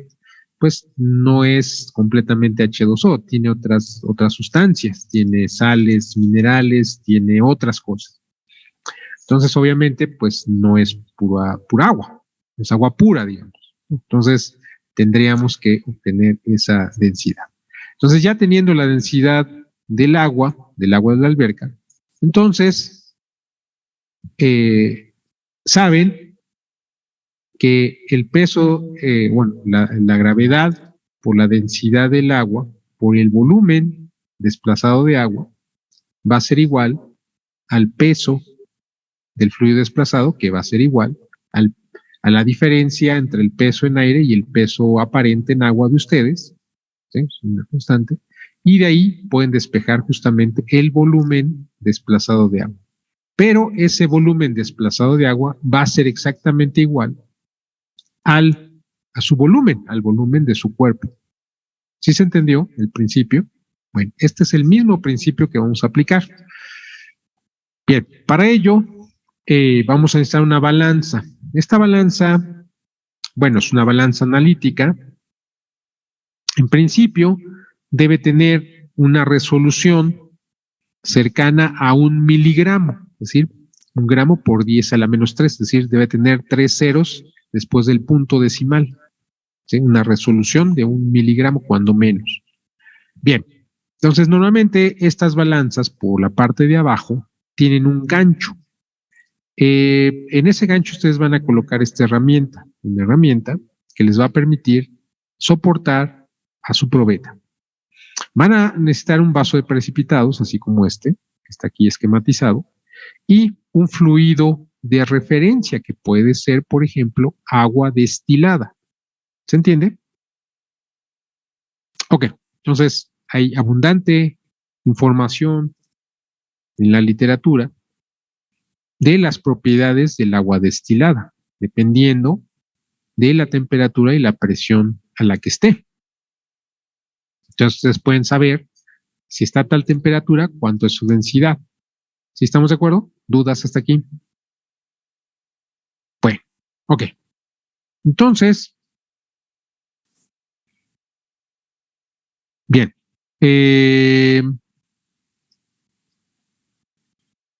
pues no es completamente H2O, tiene otras sustancias, tiene sales, minerales, tiene otras cosas. Entonces, obviamente, pues no es pura agua, es agua pura, digamos. Entonces, tendríamos que obtener esa densidad. Entonces, ya teniendo la densidad del agua de la alberca, entonces, saben que el peso, la gravedad por la densidad del agua, por el volumen desplazado de agua, va a ser igual al peso del fluido desplazado, que va a ser igual a la diferencia entre el peso en aire y el peso aparente en agua de ustedes, ¿sí? Es una constante, y de ahí pueden despejar justamente el volumen desplazado de agua. Pero ese volumen desplazado de agua va a ser exactamente igual a su volumen, al volumen de su cuerpo. ¿Sí se entendió el principio? Bueno, este es el mismo principio que vamos a aplicar. Bien, para ello vamos a necesitar una balanza. Esta balanza, bueno, es una balanza analítica. En principio, debe tener una resolución cercana a 1 miligramo, es decir, 1 gramo por 10 a la menos 3, es decir, debe tener 3 ceros después del punto decimal. ¿Sí? Una resolución de 1 miligramo cuando menos. Bien, entonces normalmente estas balanzas por la parte de abajo tienen un gancho. En ese gancho ustedes van a colocar esta herramienta, una herramienta que les va a permitir soportar a su probeta. Van a necesitar un vaso de precipitados, así como este, que está aquí esquematizado, y un fluido de referencia, que puede ser, por ejemplo, agua destilada. ¿Se entiende? Ok, entonces hay abundante información en la literatura de las propiedades del agua destilada, dependiendo de la temperatura y la presión a la que esté. Entonces ustedes pueden saber si está a tal temperatura, cuánto es su densidad. ¿Sí estamos de acuerdo? ¿Dudas hasta aquí? Bueno, ok. Entonces, bien.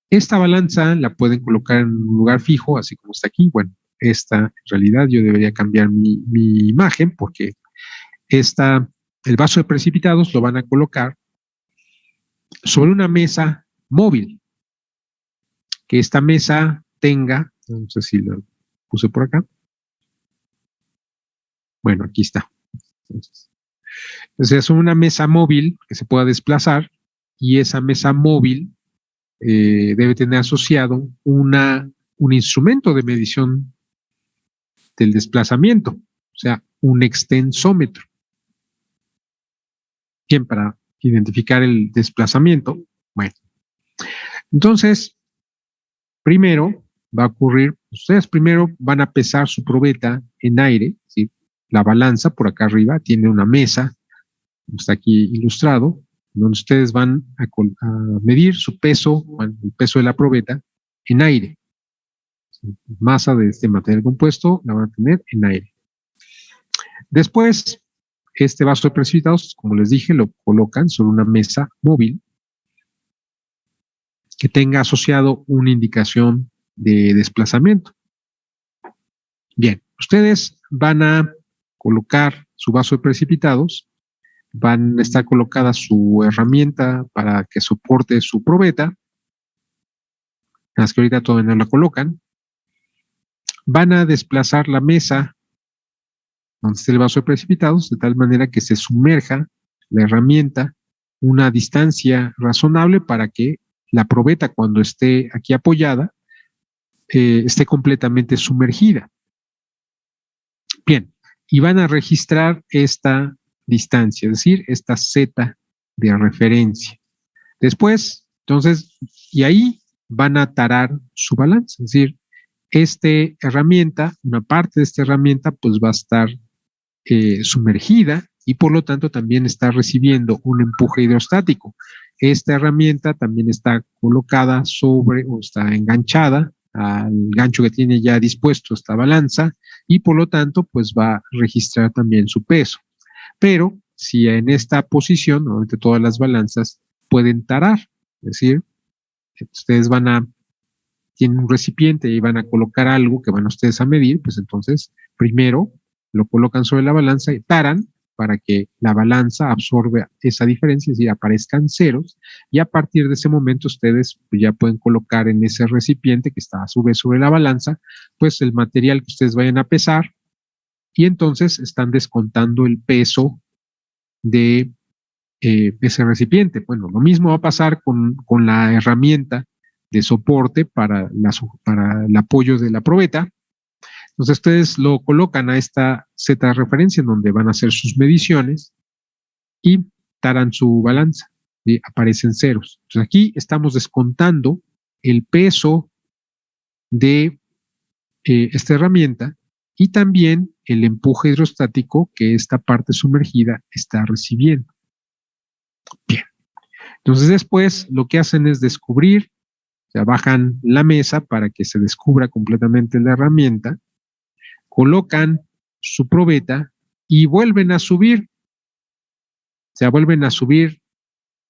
Esta balanza la pueden colocar en un lugar fijo, así como está aquí. Bueno, esta en realidad yo debería cambiar mi imagen porque el vaso de precipitados lo van a colocar sobre una mesa móvil. Que esta mesa tenga, no sé si lo puse por acá. Bueno, aquí está. Entonces es una mesa móvil que se pueda desplazar y esa mesa móvil debe tener asociado un instrumento de medición del desplazamiento, o sea, un extensómetro. Bien, para identificar el desplazamiento. Bueno, entonces, primero va a ocurrir, ustedes primero van a pesar su probeta en aire, ¿sí? La balanza por acá arriba tiene una mesa, como está aquí ilustrado, donde ustedes van a medir su peso, el peso de la probeta en aire. Masa de este material compuesto la van a tener en aire. Después, este vaso de precipitados, como les dije, lo colocan sobre una mesa móvil que tenga asociado una indicación de desplazamiento. Bien, ustedes van a colocar su vaso de precipitados, van a estar colocada su herramienta para que soporte su probeta, las que ahorita todavía no la colocan. Van a desplazar la mesa donde esté el vaso de precipitados de tal manera que se sumerja la herramienta una distancia razonable para que la probeta, cuando esté aquí apoyada, esté completamente sumergida. Bien, y van a registrar esta distancia, es decir, esta Z de referencia. Después, entonces, y ahí van a tarar su balanza, es decir, esta herramienta, una parte de esta herramienta, pues va a estar sumergida y por lo tanto también está recibiendo un empuje hidrostático. Esta herramienta también está colocada sobre o está enganchada al gancho que tiene ya dispuesto esta balanza y por lo tanto pues va a registrar también su peso. Pero si en esta posición, normalmente todas las balanzas pueden tarar, es decir, ustedes tienen un recipiente y van a colocar algo que van ustedes a medir, pues entonces primero lo colocan sobre la balanza y taran para que la balanza absorba esa diferencia, es decir, aparezcan ceros, y a partir de ese momento ustedes pues, ya pueden colocar en ese recipiente que está a su vez sobre la balanza, pues el material que ustedes vayan a pesar, y entonces están descontando el peso de ese recipiente. Bueno, lo mismo va a pasar con la herramienta de soporte para el apoyo de la probeta. Entonces ustedes lo colocan a esta Z de referencia en donde van a hacer sus mediciones y taran su balanza y aparecen ceros. Entonces aquí estamos descontando el peso de esta herramienta y también el empuje hidrostático que esta parte sumergida está recibiendo. Bien. Entonces después lo que hacen es descubrir, o sea, bajan la mesa para que se descubra completamente la herramienta, colocan su probeta y vuelven a subir, o sea, vuelven a subir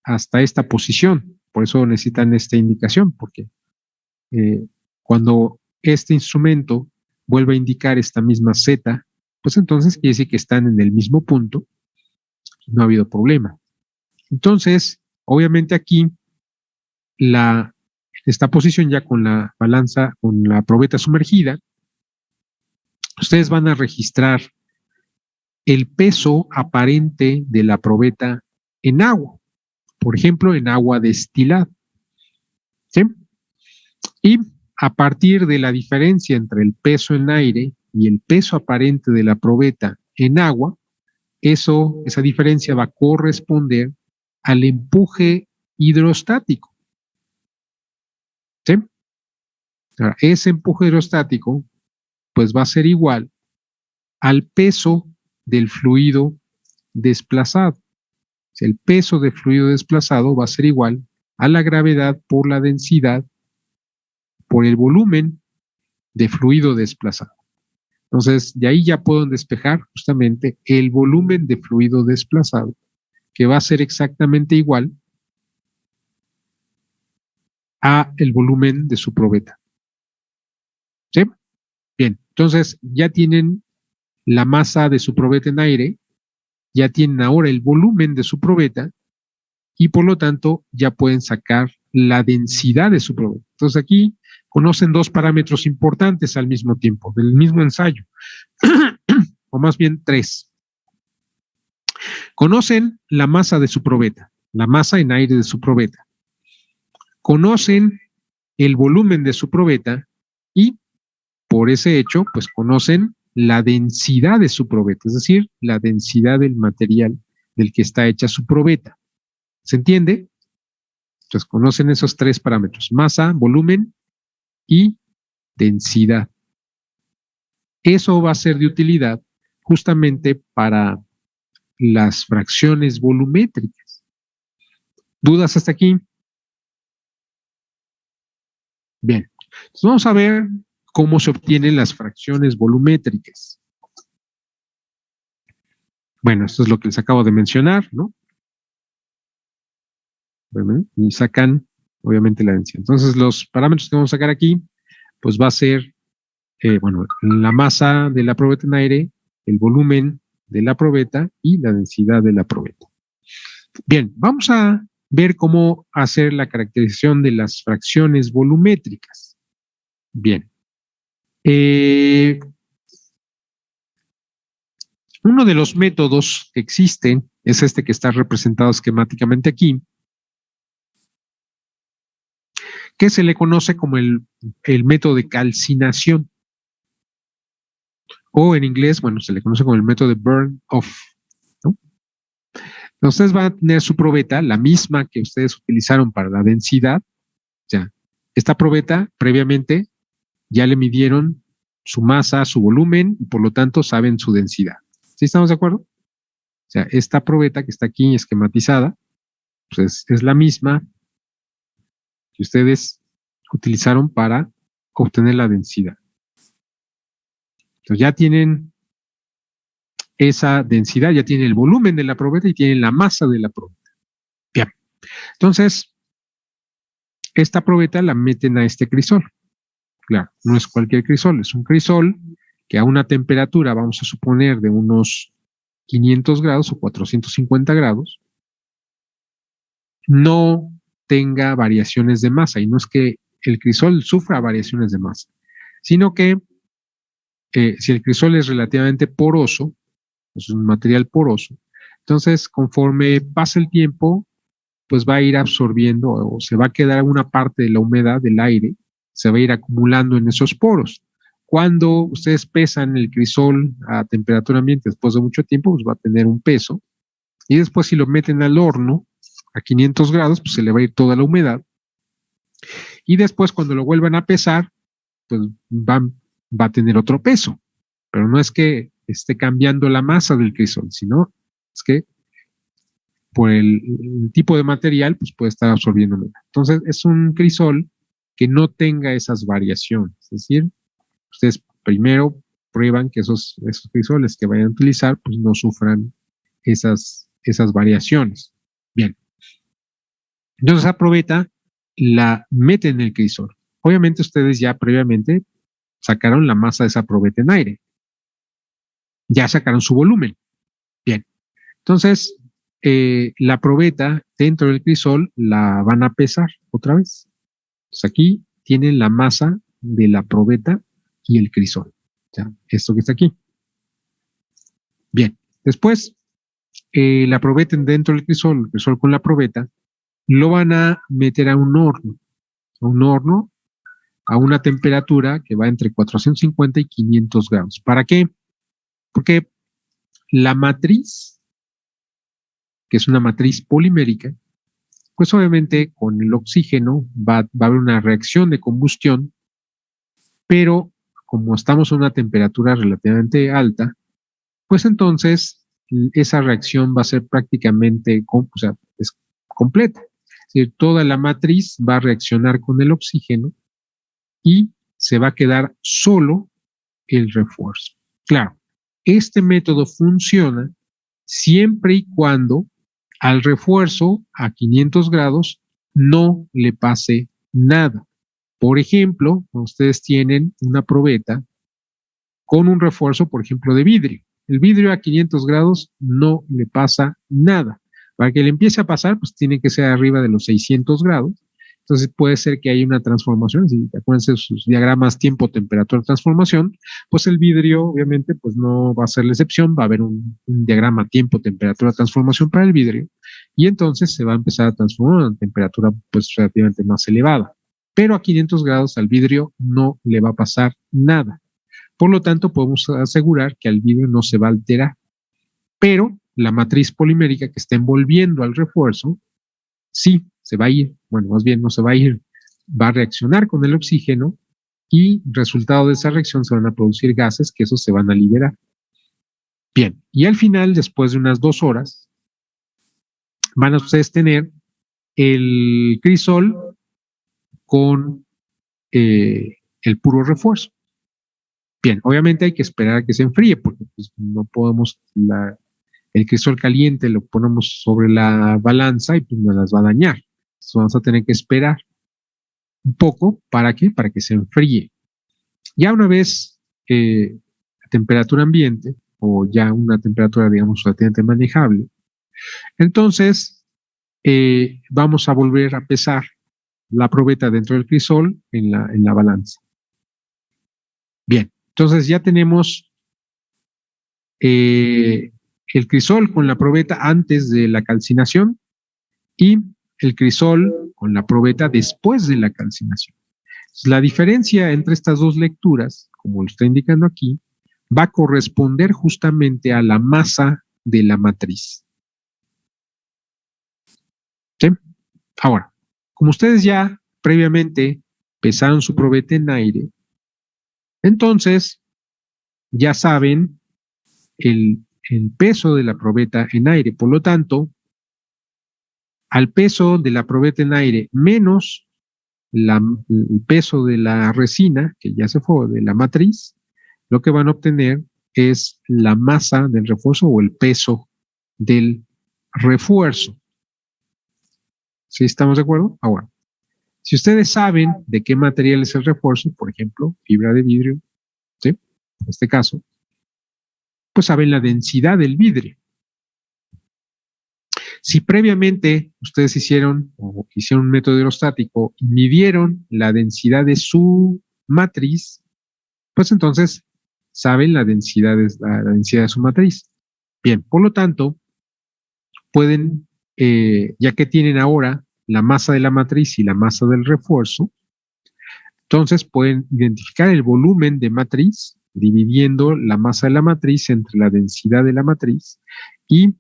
hasta esta posición. Por eso necesitan esta indicación, porque cuando este instrumento vuelve a indicar esta misma Z, pues entonces quiere decir que están en el mismo punto, no ha habido problema. Entonces, obviamente aquí, esta posición ya con la balanza, con la probeta sumergida, ustedes van a registrar el peso aparente de la probeta en agua, por ejemplo, en agua destilada. ¿Sí? Y a partir de la diferencia entre el peso en aire y el peso aparente de la probeta en agua, esa diferencia va a corresponder al empuje hidrostático. ¿Sí? Ahora, ese empuje hidrostático pues va a ser igual al peso del fluido desplazado. El peso del fluido desplazado va a ser igual a la gravedad por la densidad por el volumen de fluido desplazado. Entonces, de ahí ya puedo despejar justamente el volumen de fluido desplazado, que va a ser exactamente igual a el volumen de su probeta. ¿Sí? Bien, entonces ya tienen la masa de su probeta en aire, ya tienen ahora el volumen de su probeta y por lo tanto ya pueden sacar la densidad de su probeta. Entonces aquí conocen dos parámetros importantes al mismo tiempo, del mismo ensayo, o más bien tres. Conocen la masa de su probeta, la masa en aire de su probeta. Conocen el volumen de su probeta y por ese hecho, pues conocen la densidad de su probeta, es decir, la densidad del material del que está hecha su probeta. ¿Se entiende? Entonces conocen esos tres parámetros, masa, volumen y densidad. Eso va a ser de utilidad justamente para las fracciones volumétricas. ¿Dudas hasta aquí? Bien, entonces vamos a ver cómo se obtienen las fracciones volumétricas. Bueno, esto es lo que les acabo de mencionar, ¿no? Bueno, y sacan, obviamente, la densidad. Entonces, los parámetros que vamos a sacar aquí, pues va a ser, bueno, la masa de la probeta en aire, el volumen de la probeta y la densidad de la probeta. Bien, vamos a ver cómo hacer la caracterización de las fracciones volumétricas. Bien. Uno de los métodos que existen es este que está representado esquemáticamente aquí, que se le conoce como el método de calcinación. O en inglés, bueno, se le conoce como el método de burn-off, ¿no? Ustedes van a tener su probeta, la misma que ustedes utilizaron para la densidad. Ya, esta probeta previamente ya le midieron su masa, su volumen, y por lo tanto saben su densidad. ¿Sí estamos de acuerdo? O sea, esta probeta que está aquí esquematizada, pues es la misma que ustedes utilizaron para obtener la densidad. Entonces ya tienen esa densidad, ya tienen el volumen de la probeta y tienen la masa de la probeta. Bien, entonces esta probeta la meten a este crisol. Claro, no es cualquier crisol, es un crisol que a una temperatura, vamos a suponer, de unos 500 grados o 450 grados, no tenga variaciones de masa. Y no es que el crisol sufra variaciones de masa, sino que si el crisol es relativamente poroso, es un material poroso, entonces conforme pasa el tiempo, pues va a ir absorbiendo o se va a quedar una parte de la humedad del aire, se va a ir acumulando en esos poros. Cuando ustedes pesan el crisol a temperatura ambiente después de mucho tiempo, pues va a tener un peso. Y después si lo meten al horno a 500 grados, pues se le va a ir toda la humedad. Y después cuando lo vuelvan a pesar, pues va a tener otro peso. Pero no es que esté cambiando la masa del crisol, sino es que por el tipo de material, pues puede estar absorbiendo humedad. Entonces, es un crisol que no tenga esas variaciones. Es decir, ustedes primero prueban que esos crisoles que vayan a utilizar, pues no sufran esas variaciones. Bien. Entonces, esa probeta la meten en el crisol. Obviamente, ustedes ya previamente sacaron la masa de esa probeta en aire. Ya sacaron su volumen. Bien. Entonces, la probeta dentro del crisol la van a pesar otra vez. Entonces aquí tienen la masa de la probeta y el crisol. Ya, esto que está aquí. Bien, después la probeta dentro del crisol, el crisol con la probeta, lo van a meter a un horno a una temperatura que va entre 450 y 500 grados. ¿Para qué? Porque la matriz, que es una matriz polimérica, pues obviamente con el oxígeno va a haber una reacción de combustión, pero como estamos a una temperatura relativamente alta, pues entonces esa reacción va a ser prácticamente, es completa. Es decir, toda la matriz va a reaccionar con el oxígeno y se va a quedar solo el refuerzo. Claro, este método funciona siempre y cuando al refuerzo a 500 grados no le pase nada. Por ejemplo, ustedes tienen una probeta con un refuerzo, por ejemplo, de vidrio. El vidrio a 500 grados no le pasa nada. Para que le empiece a pasar, pues tiene que ser arriba de los 600 grados. Entonces puede ser que haya una transformación, si acuérdense sus diagramas tiempo, temperatura, transformación, pues el vidrio obviamente pues no va a ser la excepción, va a haber un diagrama tiempo, temperatura, transformación para el vidrio y entonces se va a empezar a transformar a una temperatura pues relativamente más elevada. Pero a 500 grados al vidrio no le va a pasar nada. Por lo tanto, podemos asegurar que al vidrio no se va a alterar. Pero la matriz polimérica que está envolviendo al refuerzo, sí, se va a ir. Bueno, más bien no se va a ir. Va a reaccionar con el oxígeno y resultado de esa reacción se van a producir gases que esos se van a liberar. Bien, y al final, después de unas 2 horas, van a ustedes tener el crisol con el puro refuerzo. Bien, obviamente hay que esperar a que se enfríe porque pues, no podemos, el crisol caliente lo ponemos sobre la balanza y pues nos las va a dañar. Entonces vamos a tener que esperar un poco, ¿para qué? Para que se enfríe. Ya una vez a temperatura ambiente o ya una temperatura, digamos, relativamente manejable, entonces vamos a volver a pesar la probeta dentro del crisol en la balanza. Bien, entonces ya tenemos el crisol con la probeta antes de la calcinación y el crisol con la probeta después de la calcinación. La diferencia entre estas dos lecturas, como lo está indicando aquí, va a corresponder justamente a la masa de la matriz. ¿Sí? Ahora, como ustedes ya previamente pesaron su probeta en aire, entonces ya saben el peso de la probeta en aire. Por lo tanto, al peso de la probeta en aire menos el peso de la resina, que ya se fue de la matriz, lo que van a obtener es la masa del refuerzo o el peso del refuerzo. ¿Sí estamos de acuerdo? Ahora, si ustedes saben de qué material es el refuerzo, por ejemplo, fibra de vidrio, ¿sí? En este caso, pues saben la densidad del vidrio. Si previamente ustedes hicieron un método hidrostático y midieron la densidad de su matriz, pues entonces saben la densidad de su matriz. Bien, por lo tanto, pueden, ya que tienen ahora la masa de la matriz y la masa del refuerzo, entonces pueden identificar el volumen de matriz dividiendo la masa de la matriz entre la densidad de la matriz y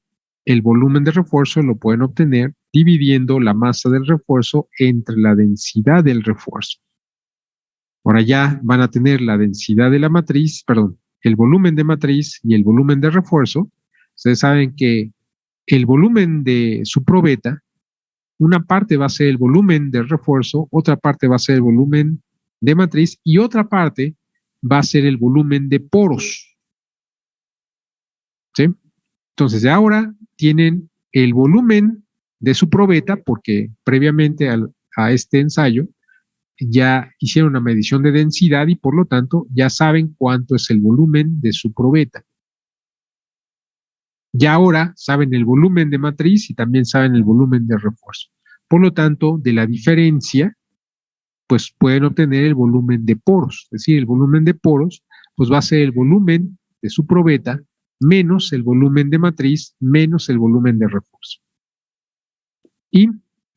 el volumen de refuerzo lo pueden obtener dividiendo la masa del refuerzo entre la densidad del refuerzo. Ahora ya van a tener la densidad de la matriz, perdón, el volumen de matriz y el volumen de refuerzo. Ustedes saben que el volumen de su probeta, una parte va a ser el volumen de refuerzo, otra parte va a ser el volumen de matriz y otra parte va a ser el volumen de poros. ¿Sí? Entonces, de ahora tienen el volumen de su probeta porque previamente a este ensayo ya hicieron una medición de densidad y por lo tanto ya saben cuánto es el volumen de su probeta. Ya ahora saben el volumen de matriz y también saben el volumen de refuerzo. Por lo tanto, de la diferencia, pues pueden obtener el volumen de poros. Es decir, el volumen de poros, pues va a ser el volumen de su probeta menos el volumen de matriz menos el volumen de refuerzo. Y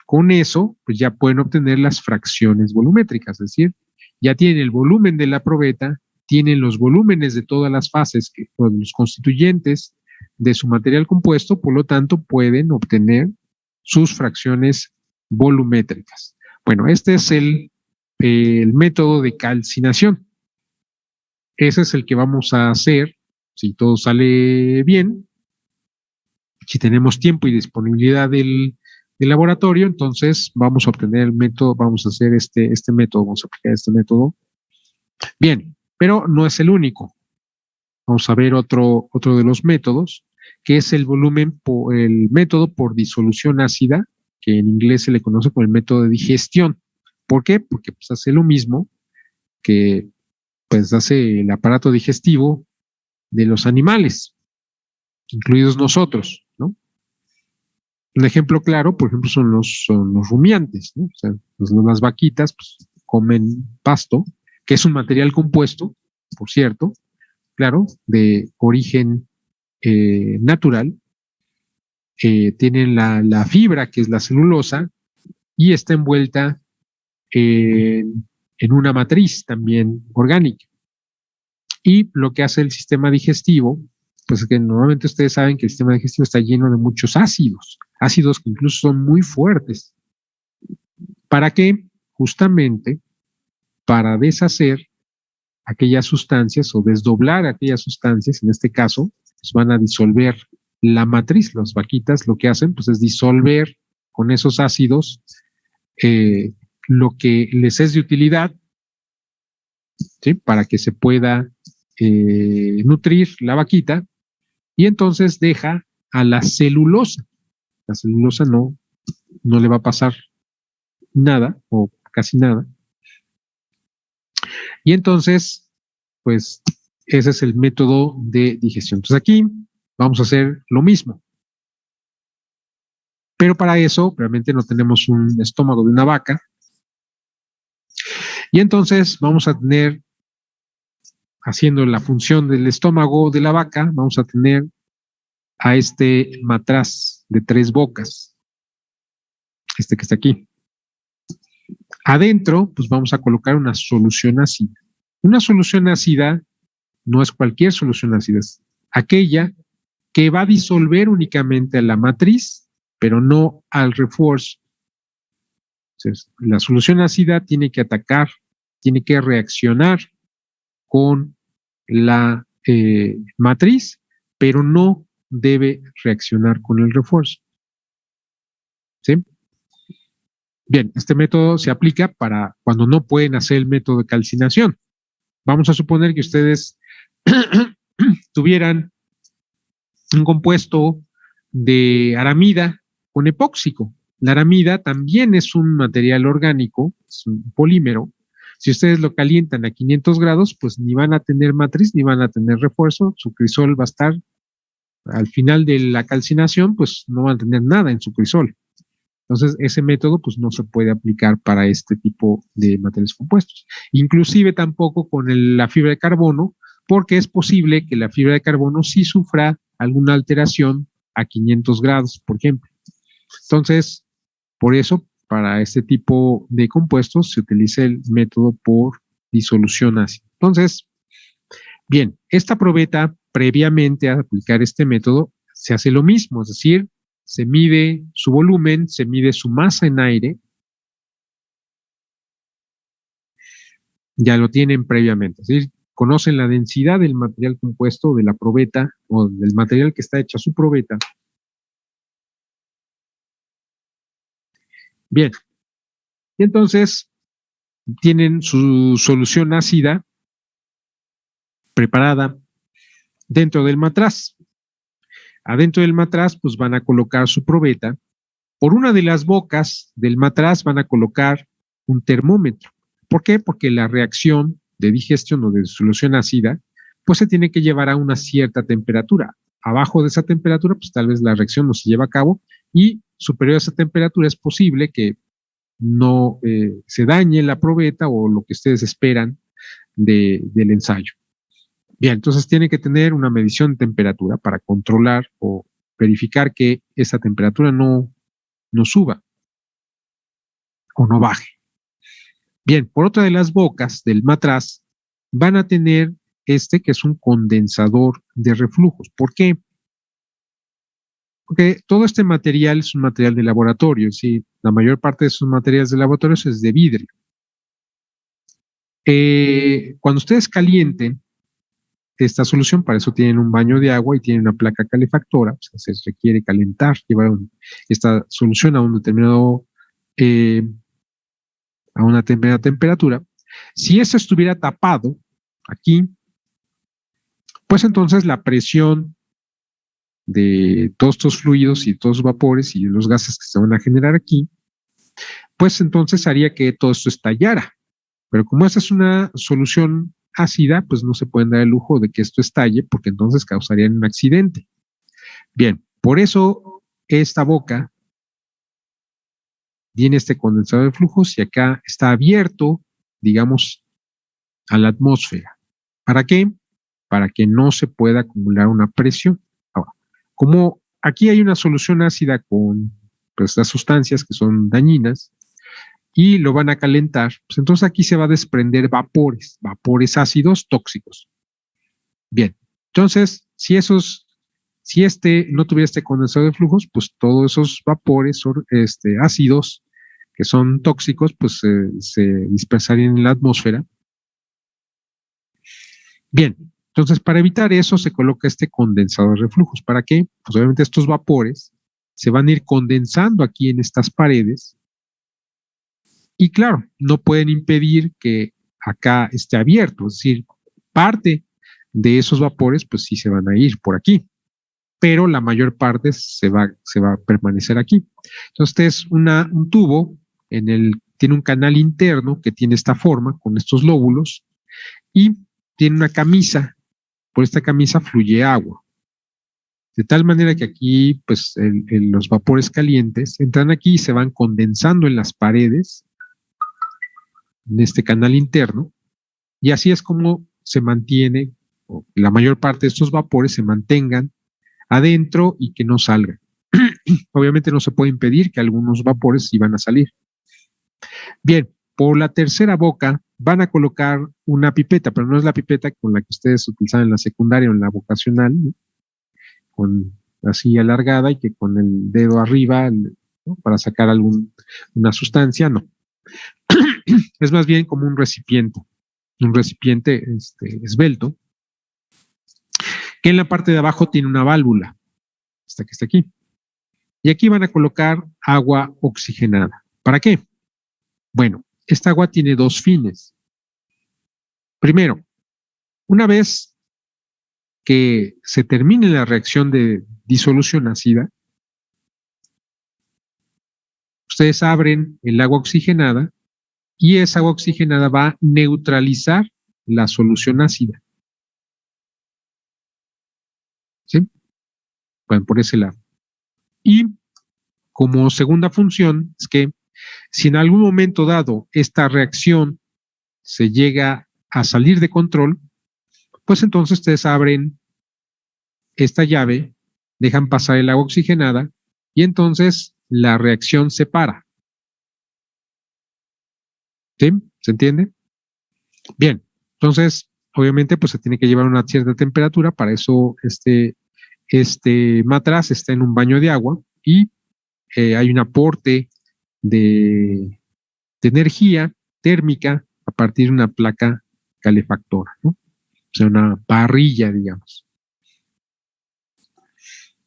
con eso, pues ya pueden obtener las fracciones volumétricas, es decir, ya tienen el volumen de la probeta, tienen los volúmenes de todas las fases, los constituyentes de su material compuesto, por lo tanto pueden obtener sus fracciones volumétricas. Bueno, este es el método de calcinación. Ese es el que vamos a hacer si todo sale bien. Si tenemos tiempo y disponibilidad del laboratorio, entonces vamos a obtener el método, vamos a hacer este método, vamos a aplicar este método. Bien, pero no es el único. Vamos a ver otro de los métodos, que es el método por disolución ácida, que en inglés se le conoce como el método de digestión. ¿Por qué? Porque pues, hace lo mismo que pues, hace el aparato digestivo de los animales, incluidos nosotros, ¿no? Un ejemplo claro, por ejemplo, son los rumiantes, ¿no? O sea, las vaquitas pues, comen pasto, que es un material compuesto, por cierto, claro, de origen natural. Tienen la fibra, que es la celulosa, y está envuelta en una matriz también orgánica. Y lo que hace el sistema digestivo, pues es que normalmente ustedes saben que el sistema digestivo está lleno de muchos ácidos que incluso son muy fuertes. ¿Para qué? Justamente para deshacer aquellas sustancias o desdoblar aquellas sustancias, en este caso, pues van a disolver la matriz. Las vaquitas lo que hacen pues es disolver con esos ácidos lo que les es de utilidad, ¿sí? Para que se pueda nutrir la vaquita, y entonces deja a la celulosa. La celulosa no le va a pasar nada o casi nada. Y entonces, pues ese es el método de digestión. Entonces aquí vamos a hacer lo mismo. Pero para eso, realmente no tenemos un estómago de una vaca. Y entonces vamos a tener, haciendo la función del estómago de la vaca, vamos a tener a este matraz de 3 bocas, este que está aquí. Adentro, pues vamos a colocar una solución ácida. Una solución ácida no es cualquier solución ácida, es aquella que va a disolver únicamente a la matriz, pero no al refuerzo. Entonces, la solución ácida tiene que atacar, tiene que reaccionar con la matriz, pero no debe reaccionar con el refuerzo. ¿Sí? Bien, este método se aplica para cuando no pueden hacer el método de calcinación. Vamos a suponer que ustedes tuvieran un compuesto de aramida con epóxico. La aramida también es un material orgánico, es un polímero. Si ustedes lo calientan a 500 grados, pues ni van a tener matriz ni van a tener refuerzo. Su crisol va a estar, al final de la calcinación, pues no van a tener nada en su crisol. Entonces, ese método pues no se puede aplicar para este tipo de materiales compuestos. Inclusive tampoco con la fibra de carbono, porque es posible que la fibra de carbono sí sufra alguna alteración a 500 grados, por ejemplo. Entonces, por eso, para este tipo de compuestos se utiliza el método por disolución ácida. Entonces, bien, esta probeta, previamente a aplicar este método, se hace lo mismo, es decir, se mide su volumen, se mide su masa en aire. Ya lo tienen previamente, es decir, conocen la densidad del material compuesto de la probeta o del material que está hecha su probeta. Bien, y entonces tienen su solución ácida preparada dentro del matraz. Adentro del matraz, pues van a colocar su probeta. Por una de las bocas del matraz van a colocar un termómetro. ¿Por qué? Porque la reacción de digestión o de disolución ácida, pues se tiene que llevar a una cierta temperatura. Abajo de esa temperatura, pues tal vez la reacción no se lleva a cabo, y superior a esa temperatura es posible que no se dañe la probeta o lo que ustedes esperan del ensayo. Bien, entonces tiene que tener una medición de temperatura para controlar o verificar que esa temperatura no suba o no baje. Bien, por otra de las bocas del matraz van a tener que es un condensador de reflujos. ¿Por qué? Porque todo este material es un material de laboratorio, ¿sí? La mayor parte de esos materiales de laboratorio es de vidrio. Cuando ustedes calienten esta solución, para eso tienen un baño de agua y tienen una placa calefactora, o sea, se requiere calentar, llevar esta solución a un determinado, a una determinada temperatura. Si eso estuviera tapado aquí, pues entonces la presión de todos estos fluidos y todos los vapores y los gases que se van a generar aquí, pues entonces haría que todo esto estallara. Pero como esta es una solución ácida, pues no se pueden dar el lujo de que esto estalle, porque entonces causaría un accidente. Bien, por eso esta boca tiene este condensador de flujos y acá está abierto, digamos, a la atmósfera. ¿Para qué? Para que no se pueda acumular una presión. Ahora, como aquí hay una solución ácida con pues, estas sustancias que son dañinas, y lo van a calentar, pues entonces aquí se va a desprender vapores ácidos tóxicos. Bien, entonces, si este no tuviera este condensador de flujos, pues todos esos vapores ácidos que son tóxicos, pues se dispersarían en la atmósfera. Bien, entonces para evitar eso se coloca este condensador de flujos. ¿Para qué? Pues obviamente estos vapores se van a ir condensando aquí en estas paredes. Y claro, no pueden impedir que acá esté abierto, es decir, parte de esos vapores pues sí se van a ir por aquí, pero la mayor parte se va a permanecer aquí. Entonces este es un tubo, tiene un canal interno que tiene esta forma con estos lóbulos y tiene una camisa, por esta camisa fluye agua. De tal manera que aquí pues los vapores calientes entran aquí y se van condensando en las paredes en este canal interno, y así es como se mantiene, o la mayor parte de estos vapores se mantengan adentro y que no salgan. Obviamente no se puede impedir que algunos vapores sí van a salir. Bien, por la tercera boca van a colocar una pipeta, pero no es la pipeta con la que ustedes utilizaban en la secundaria o en la vocacional, ¿no? Con así alargada y que con el dedo arriba, ¿no? Para sacar una sustancia, no. Es más bien como un recipiente esbelto, que en la parte de abajo tiene una válvula, esta que está aquí. Y aquí van a colocar agua oxigenada. ¿Para qué? Bueno, esta agua tiene dos fines. Primero, una vez que se termine la reacción de disolución ácida, ustedes abren el agua oxigenada y esa agua oxigenada va a neutralizar la solución ácida. ¿Sí? Bueno, por ese lado. Y como segunda función es que si en algún momento dado esta reacción se llega a salir de control, pues entonces ustedes abren esta llave, dejan pasar el agua oxigenada y entonces la reacción se para. ¿Sí? ¿Se entiende? Bien, entonces obviamente pues se tiene que llevar una cierta temperatura, para eso este matraz está en un baño de agua y hay un aporte de energía térmica a partir de una placa calefactora, ¿no? O sea, una parrilla, digamos.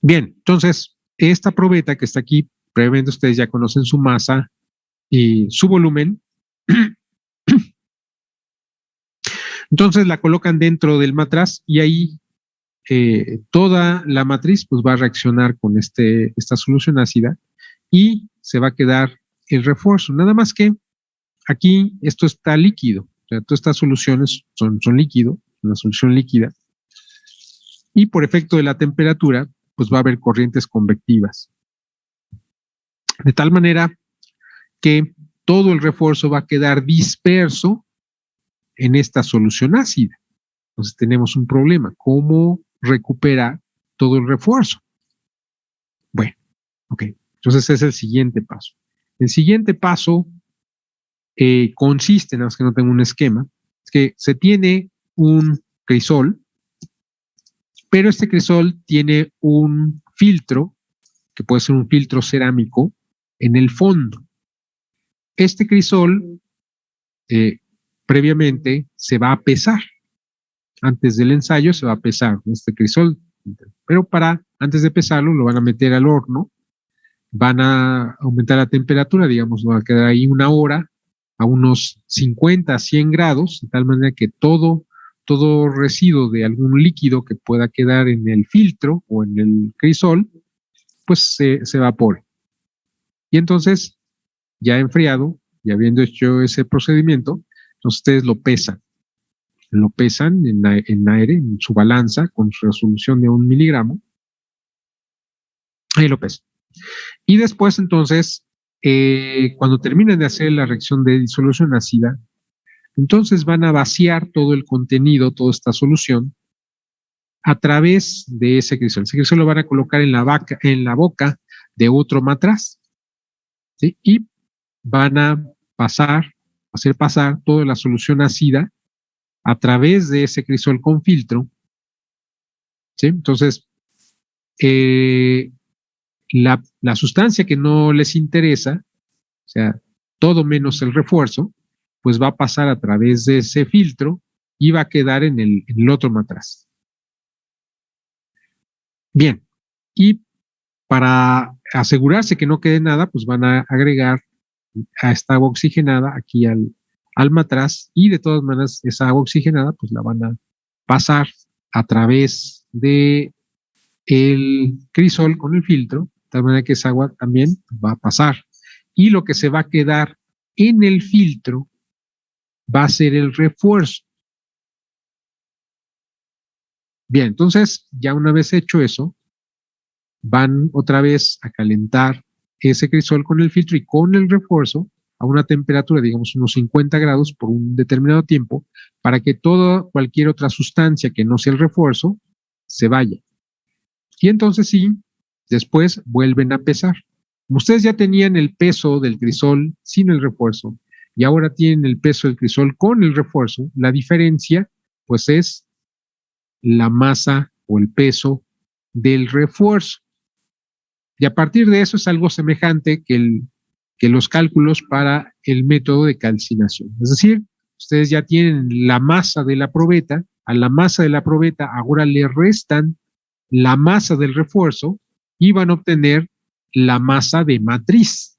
Bien, entonces, esta probeta que está aquí, previamente ustedes ya conocen su masa y su volumen. Entonces la colocan dentro del matraz y ahí toda la matriz pues va a reaccionar con esta solución ácida y se va a quedar el refuerzo. Nada más que aquí esto está líquido, o sea, todas estas soluciones son líquido, una solución líquida, y por efecto de la temperatura, pues va a haber corrientes convectivas. De tal manera que todo el refuerzo va a quedar disperso en esta solución ácida. Entonces tenemos un problema, ¿cómo recuperar todo el refuerzo? Bueno, ok, entonces ese es el siguiente paso. El siguiente paso consiste, nada más que no tengo un esquema, es que se tiene un crisol, pero este crisol tiene un filtro que puede ser un filtro cerámico, en el fondo. Este crisol previamente se va a pesar. Antes del ensayo se va a pesar este crisol, pero antes de pesarlo lo van a meter al horno, van a aumentar la temperatura, digamos, va a quedar ahí 1 hora a unos 50 a 100 grados, de tal manera que todo residuo de algún líquido que pueda quedar en el filtro o en el crisol, pues se evapore. Y entonces, ya enfriado, ya habiendo hecho ese procedimiento, entonces ustedes lo pesan en aire, en su balanza, con su resolución de 1 miligramo. Ahí lo pesan. Y después, entonces, cuando terminen de hacer la reacción de disolución ácida, entonces van a vaciar todo el contenido, toda esta solución, a través de ese crisol. Ese crisol lo van a colocar en la boca de otro matraz, ¿sí? Y van a hacer pasar toda la solución ácida a través de ese crisol con filtro, ¿sí? Entonces, la sustancia que no les interesa, o sea, todo menos el refuerzo, pues va a pasar a través de ese filtro y va a quedar en el otro matraz. Bien, y para asegurarse que no quede nada, pues van a agregar a esta agua oxigenada aquí al matraz, y de todas maneras esa agua oxigenada pues la van a pasar a través de el crisol con el filtro, de tal manera que esa agua también va a pasar, y lo que se va a quedar en el filtro va a ser el refuerzo. Bien, entonces ya una vez hecho eso, van otra vez a calentar ese crisol con el filtro y con el refuerzo a una temperatura, digamos, unos 50 grados por un determinado tiempo, para que cualquier otra sustancia que no sea el refuerzo se vaya. Y entonces sí, después vuelven a pesar. Como ustedes ya tenían el peso del crisol sin el refuerzo y ahora tienen el peso del crisol con el refuerzo, la diferencia pues es la masa o el peso del refuerzo. Y a partir de eso es algo semejante que los cálculos para el método de calcinación. Es decir, ustedes ya tienen la masa de la probeta, a la masa de la probeta ahora le restan la masa del refuerzo y van a obtener la masa de matriz.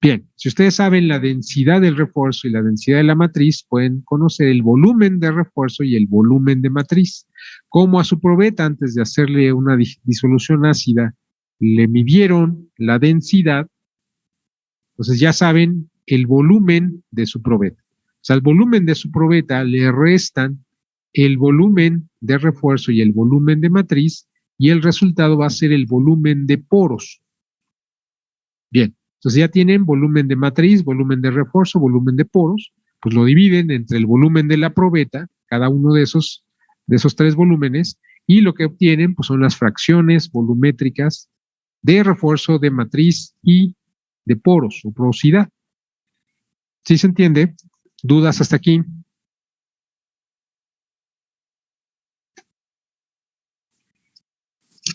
Bien, si ustedes saben la densidad del refuerzo y la densidad de la matriz, pueden conocer el volumen de refuerzo y el volumen de matriz. Como a su probeta, antes de hacerle una disolución ácida, le midieron la densidad, entonces ya saben el volumen de su probeta. O sea, al volumen de su probeta le restan el volumen de refuerzo y el volumen de matriz, y el resultado va a ser el volumen de poros. Bien, entonces ya tienen volumen de matriz, volumen de refuerzo, volumen de poros, pues lo dividen entre el volumen de la probeta, cada uno de esos 3 volúmenes, y lo que obtienen pues son las fracciones volumétricas de refuerzo, de matriz y de poros o porosidad. ¿Sí se entiende? ¿Dudas hasta aquí?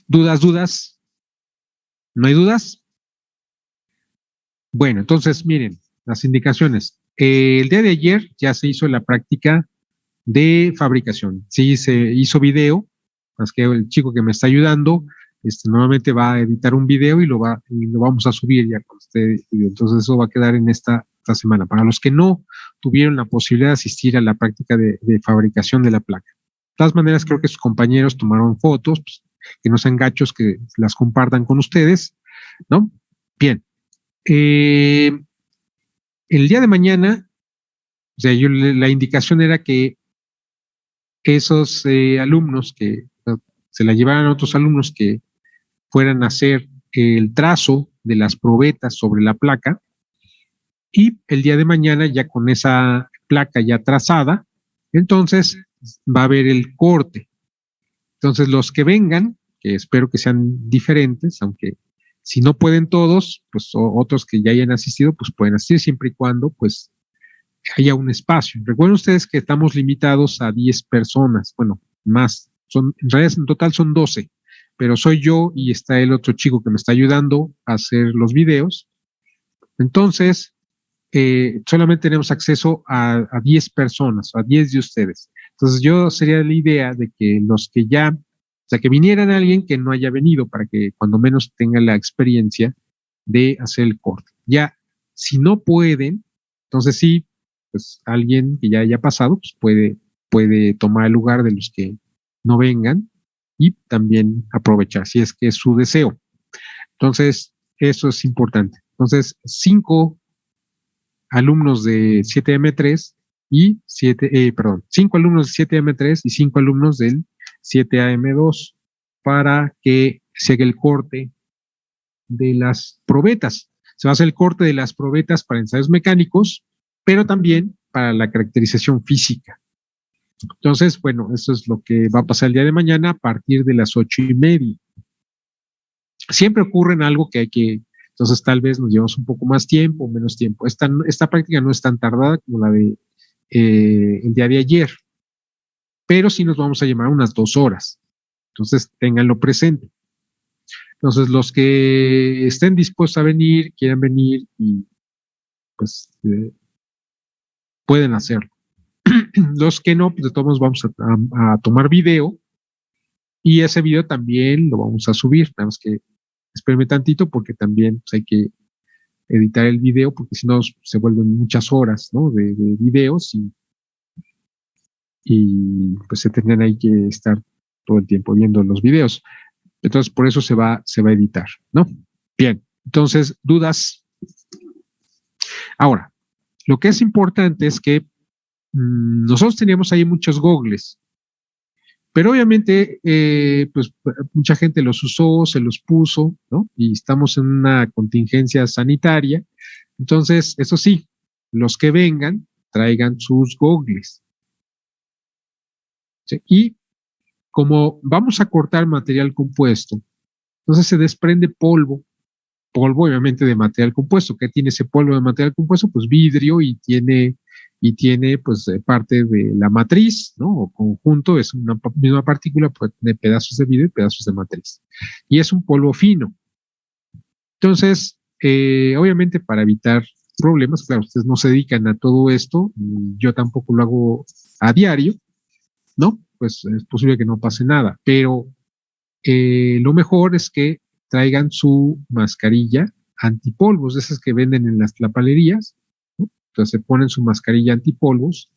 ¿Dudas? ¿No hay dudas? Bueno, entonces miren las indicaciones. El día de ayer ya se hizo la práctica de fabricación. Sí, se hizo video, más que el chico que me está ayudando, nuevamente va a editar un video y lo vamos a subir ya con este video. Entonces eso va a quedar en esta semana. Para los que no tuvieron la posibilidad de asistir a la práctica de fabricación de la placa. De todas maneras, creo que sus compañeros tomaron fotos, pues, que no sean gachos, que las compartan con ustedes, ¿no? Bien. El día de mañana, o sea, la indicación era que esos alumnos que se la llevaran a otros alumnos que fueran a hacer el trazo de las probetas sobre la placa, y el día de mañana ya con esa placa ya trazada, entonces va a haber el corte. Entonces los que vengan, que espero que sean diferentes, aunque si no pueden todos, pues otros que ya hayan asistido, pues pueden asistir siempre y cuando pues haya un espacio. Recuerden ustedes que estamos limitados a 10 personas, bueno, más, en realidad en total son 12, pero soy yo y está el otro chico que me está ayudando a hacer los videos. Entonces, solamente tenemos acceso a 10 personas, a 10 de ustedes. Entonces, yo sería la idea de que los que ya, o sea, que vinieran alguien que no haya venido para que cuando menos tenga la experiencia de hacer el corte. Ya, si no pueden, entonces sí, pues alguien que ya haya pasado, pues puede tomar el lugar de los que no vengan y también aprovechar, si es que es su deseo. Entonces, eso es importante. Entonces, 5 alumnos de 7M3 y 5 alumnos de 7M3 y 5 alumnos del 7AM2 para que se haga el corte de las probetas. Se va a hacer el corte de las probetas para ensayos mecánicos, pero también para la caracterización física. Entonces, bueno, eso es lo que va a pasar el día de mañana a partir de las 8:30. Siempre ocurre en algo que hay que, entonces tal vez nos llevamos un poco más tiempo o menos tiempo. Esta práctica no es tan tardada como la de el día de ayer, pero sí nos vamos a llevar unas 2 horas. Entonces, ténganlo presente. Entonces, los que estén dispuestos a venir, quieran venir y pues pueden hacerlo. Los que no, pues de todos modos vamos a tomar video y ese video también lo vamos a subir. Tenemos que esperarme tantito porque también pues, hay que editar el video porque si no se vuelven muchas horas, ¿no? de videos y pues se tendrían ahí que estar todo el tiempo viendo los videos. Entonces, por eso se va a editar, ¿no? Bien, entonces, dudas. Ahora, lo que es importante es que nosotros teníamos ahí muchos gogles, pero obviamente, pues mucha gente los usó, se los puso, ¿no? Y estamos en una contingencia sanitaria. Entonces, eso sí, los que vengan, traigan sus gogles. ¿Sí? Y como vamos a cortar material compuesto, entonces se desprende polvo obviamente de material compuesto. ¿Qué tiene ese polvo de material compuesto? Pues vidrio y tiene pues parte de la matriz, ¿no? O conjunto, es una misma partícula, puede tener pedazos de vidrio y pedazos de matriz. Y es un polvo fino. Entonces, obviamente para evitar problemas, claro, ustedes no se dedican a todo esto, yo tampoco lo hago a diario, ¿no? Pues es posible que no pase nada, pero lo mejor es que traigan su mascarilla antipolvos, de esas que venden en las tlapalerías, ¿no? Entonces se ponen su mascarilla antipolvos